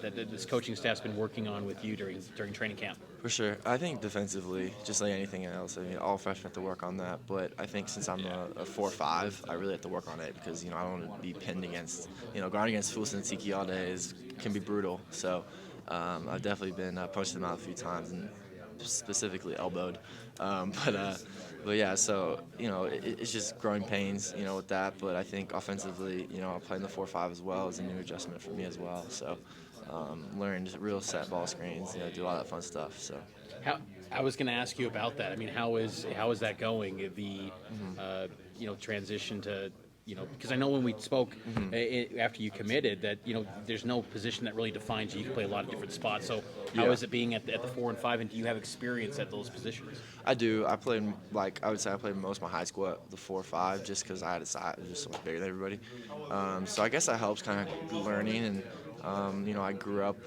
[SPEAKER 1] that this coaching staff's been working on with you during training camp?
[SPEAKER 10] For sure. I think defensively, just like anything else, I mean, all freshmen have to work on that. But I think since I'm a 4-5, I really have to work on it because, I don't want to be pinned against, guarding against Fulson and Tiki all day can be brutal. So I've definitely been punched them out a few times and specifically elbowed. But yeah, so, it's just growing pains, with that. But I think offensively, playing the 4-5 as well is a new adjustment for me as well. So learn real set ball screens, do a lot of that fun stuff. So.
[SPEAKER 1] I was going to ask you about that. I mean, how is that going? The transition to because I know when we spoke after you committed that there's no position that really defines you. You can play a lot of different spots. So how is it being at the 4 and 5, and do you have experience at those positions?
[SPEAKER 10] I do. I played I would say I played most of my high school at the 4-5 just because I had a size just so much bigger than everybody. So I guess that helps kind of learning and I grew up.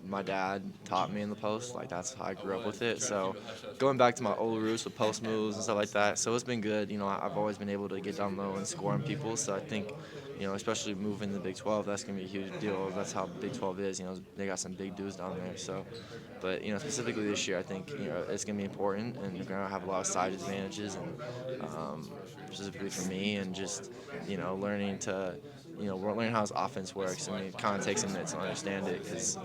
[SPEAKER 10] My dad taught me in the post, that's how I grew up with it. So going back to my old roots with post moves and stuff like that, so it's been good. I've always been able to get down low and score on people. So I think, especially moving to the Big 12, that's gonna be a huge deal. That's how Big 12 is. They got some big dudes down there. So, but specifically this year, I think it's gonna be important, and you're gonna have a lot of side advantages, and specifically for me, and just learning to. We're learning how this offense works. I mean, it kind of takes a minute to understand it,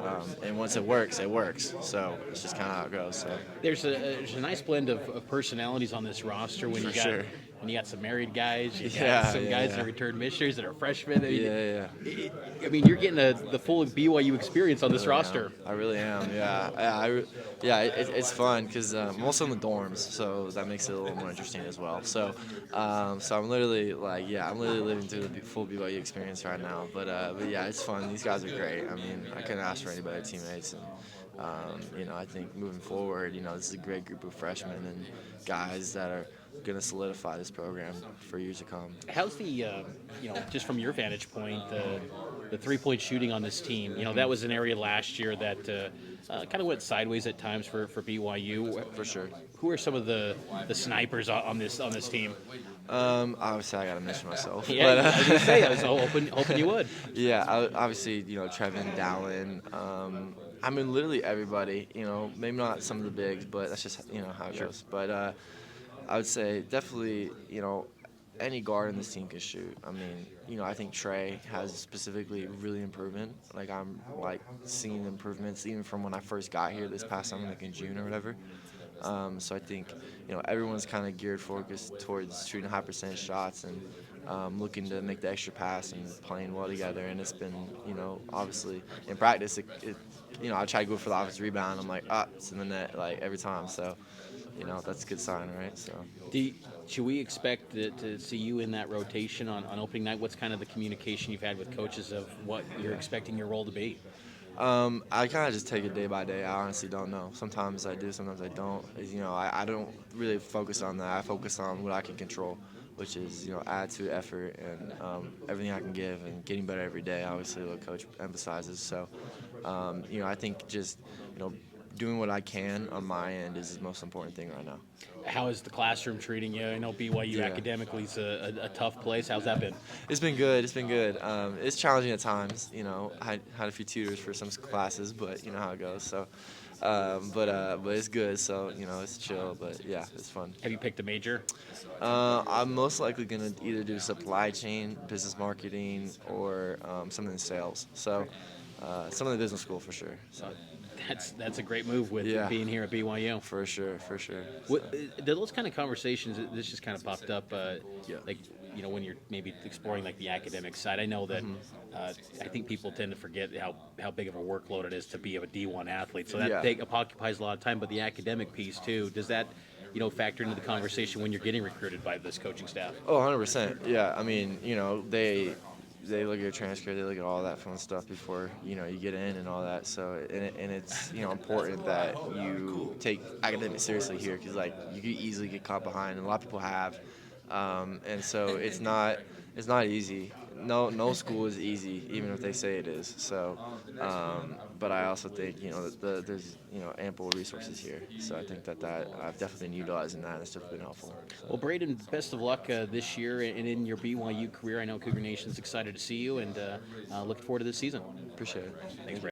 [SPEAKER 10] and once it works, it works. So it's just kind of how it goes. So
[SPEAKER 1] there's a nice blend of personalities on this roster. When you got some married guys, you got some guys that return missionaries that are freshmen. I mean, you're getting the full BYU experience on this roster.
[SPEAKER 10] I really am. It's fun because I'm also in the dorms, so that makes it a little more interesting as well. So, I'm literally living through the full BYU experience right now. But yeah, it's fun. These guys are great. I mean, I couldn't ask for any better teammates, and I think moving forward, this is a great group of freshmen and guys that are going to solidify this program for years to come.
[SPEAKER 1] How's the, just from your vantage point, the three-point shooting on this team? That was an area last year that kind of went sideways at times for BYU.
[SPEAKER 10] For sure.
[SPEAKER 1] Who are some of the snipers on this team?
[SPEAKER 10] Obviously, I got to mention myself.
[SPEAKER 1] Yeah, I was going to say, I was hoping you would.
[SPEAKER 10] Yeah, obviously, Trevin, Dallin. I mean, literally everybody. Maybe not some of the bigs, but that's just how it goes. But I would say definitely, any guard in this team can shoot. I mean, I think Trey has specifically really improvement. I'm seeing improvements even from when I first got here this past summer, in June or whatever. So I think, everyone's kind of geared focused towards shooting high percentage shots and looking to make the extra pass and playing well together. And it's been, obviously in practice, I try to go for the offensive rebound. I'm like, it's in the net every time. So. That's a good sign, right? So,
[SPEAKER 1] should we expect to see you in that rotation on opening night? What's kind of the communication you've had with coaches of what you're expecting your role to be?
[SPEAKER 10] I kind of just take it day by day. I honestly don't know. Sometimes I do, sometimes I don't. I don't really focus on that. I focus on what I can control, which is attitude, effort, and everything I can give, and getting better every day. Obviously, what Coach emphasizes. So, I think just doing what I can on my end is the most important thing right now.
[SPEAKER 1] How is the classroom treating you? I know BYU academically is a tough place. How's that been?
[SPEAKER 10] It's been good. It's challenging at times. I had a few tutors for some classes, but you know how it goes. So, but it's good. So it's chill. But yeah, it's fun.
[SPEAKER 1] Have you picked a major?
[SPEAKER 10] I'm most likely gonna either do supply chain, business marketing, or something in sales. So, some of the business school for sure. So.
[SPEAKER 1] That's a great move with being here at BYU.
[SPEAKER 10] For sure.
[SPEAKER 1] Those kind of conversations, this just kind of popped up, when you're maybe exploring the academic side. I know that I think people tend to forget how big of a workload it is to be a D1 athlete. So that occupies a lot of time, but the academic piece too, does that factor into the conversation when you're getting recruited by this coaching staff?
[SPEAKER 10] Oh, 100%. Yeah, I mean, they look at your transcript, they look at all that fun stuff before you get in and all that. So and it's important that you take academics seriously here because you could easily get caught behind, and a lot of people have. and so it's not easy. No school is easy, even if they say it is. So, but I also think there's ample resources here. So I think that I've definitely been utilizing that. It's definitely been helpful. So.
[SPEAKER 1] Well, Braden, best of luck this year and in your BYU career. I know Cougar Nation's excited to see you and looking forward to this season.
[SPEAKER 10] Appreciate it.
[SPEAKER 1] Thanks, Braden.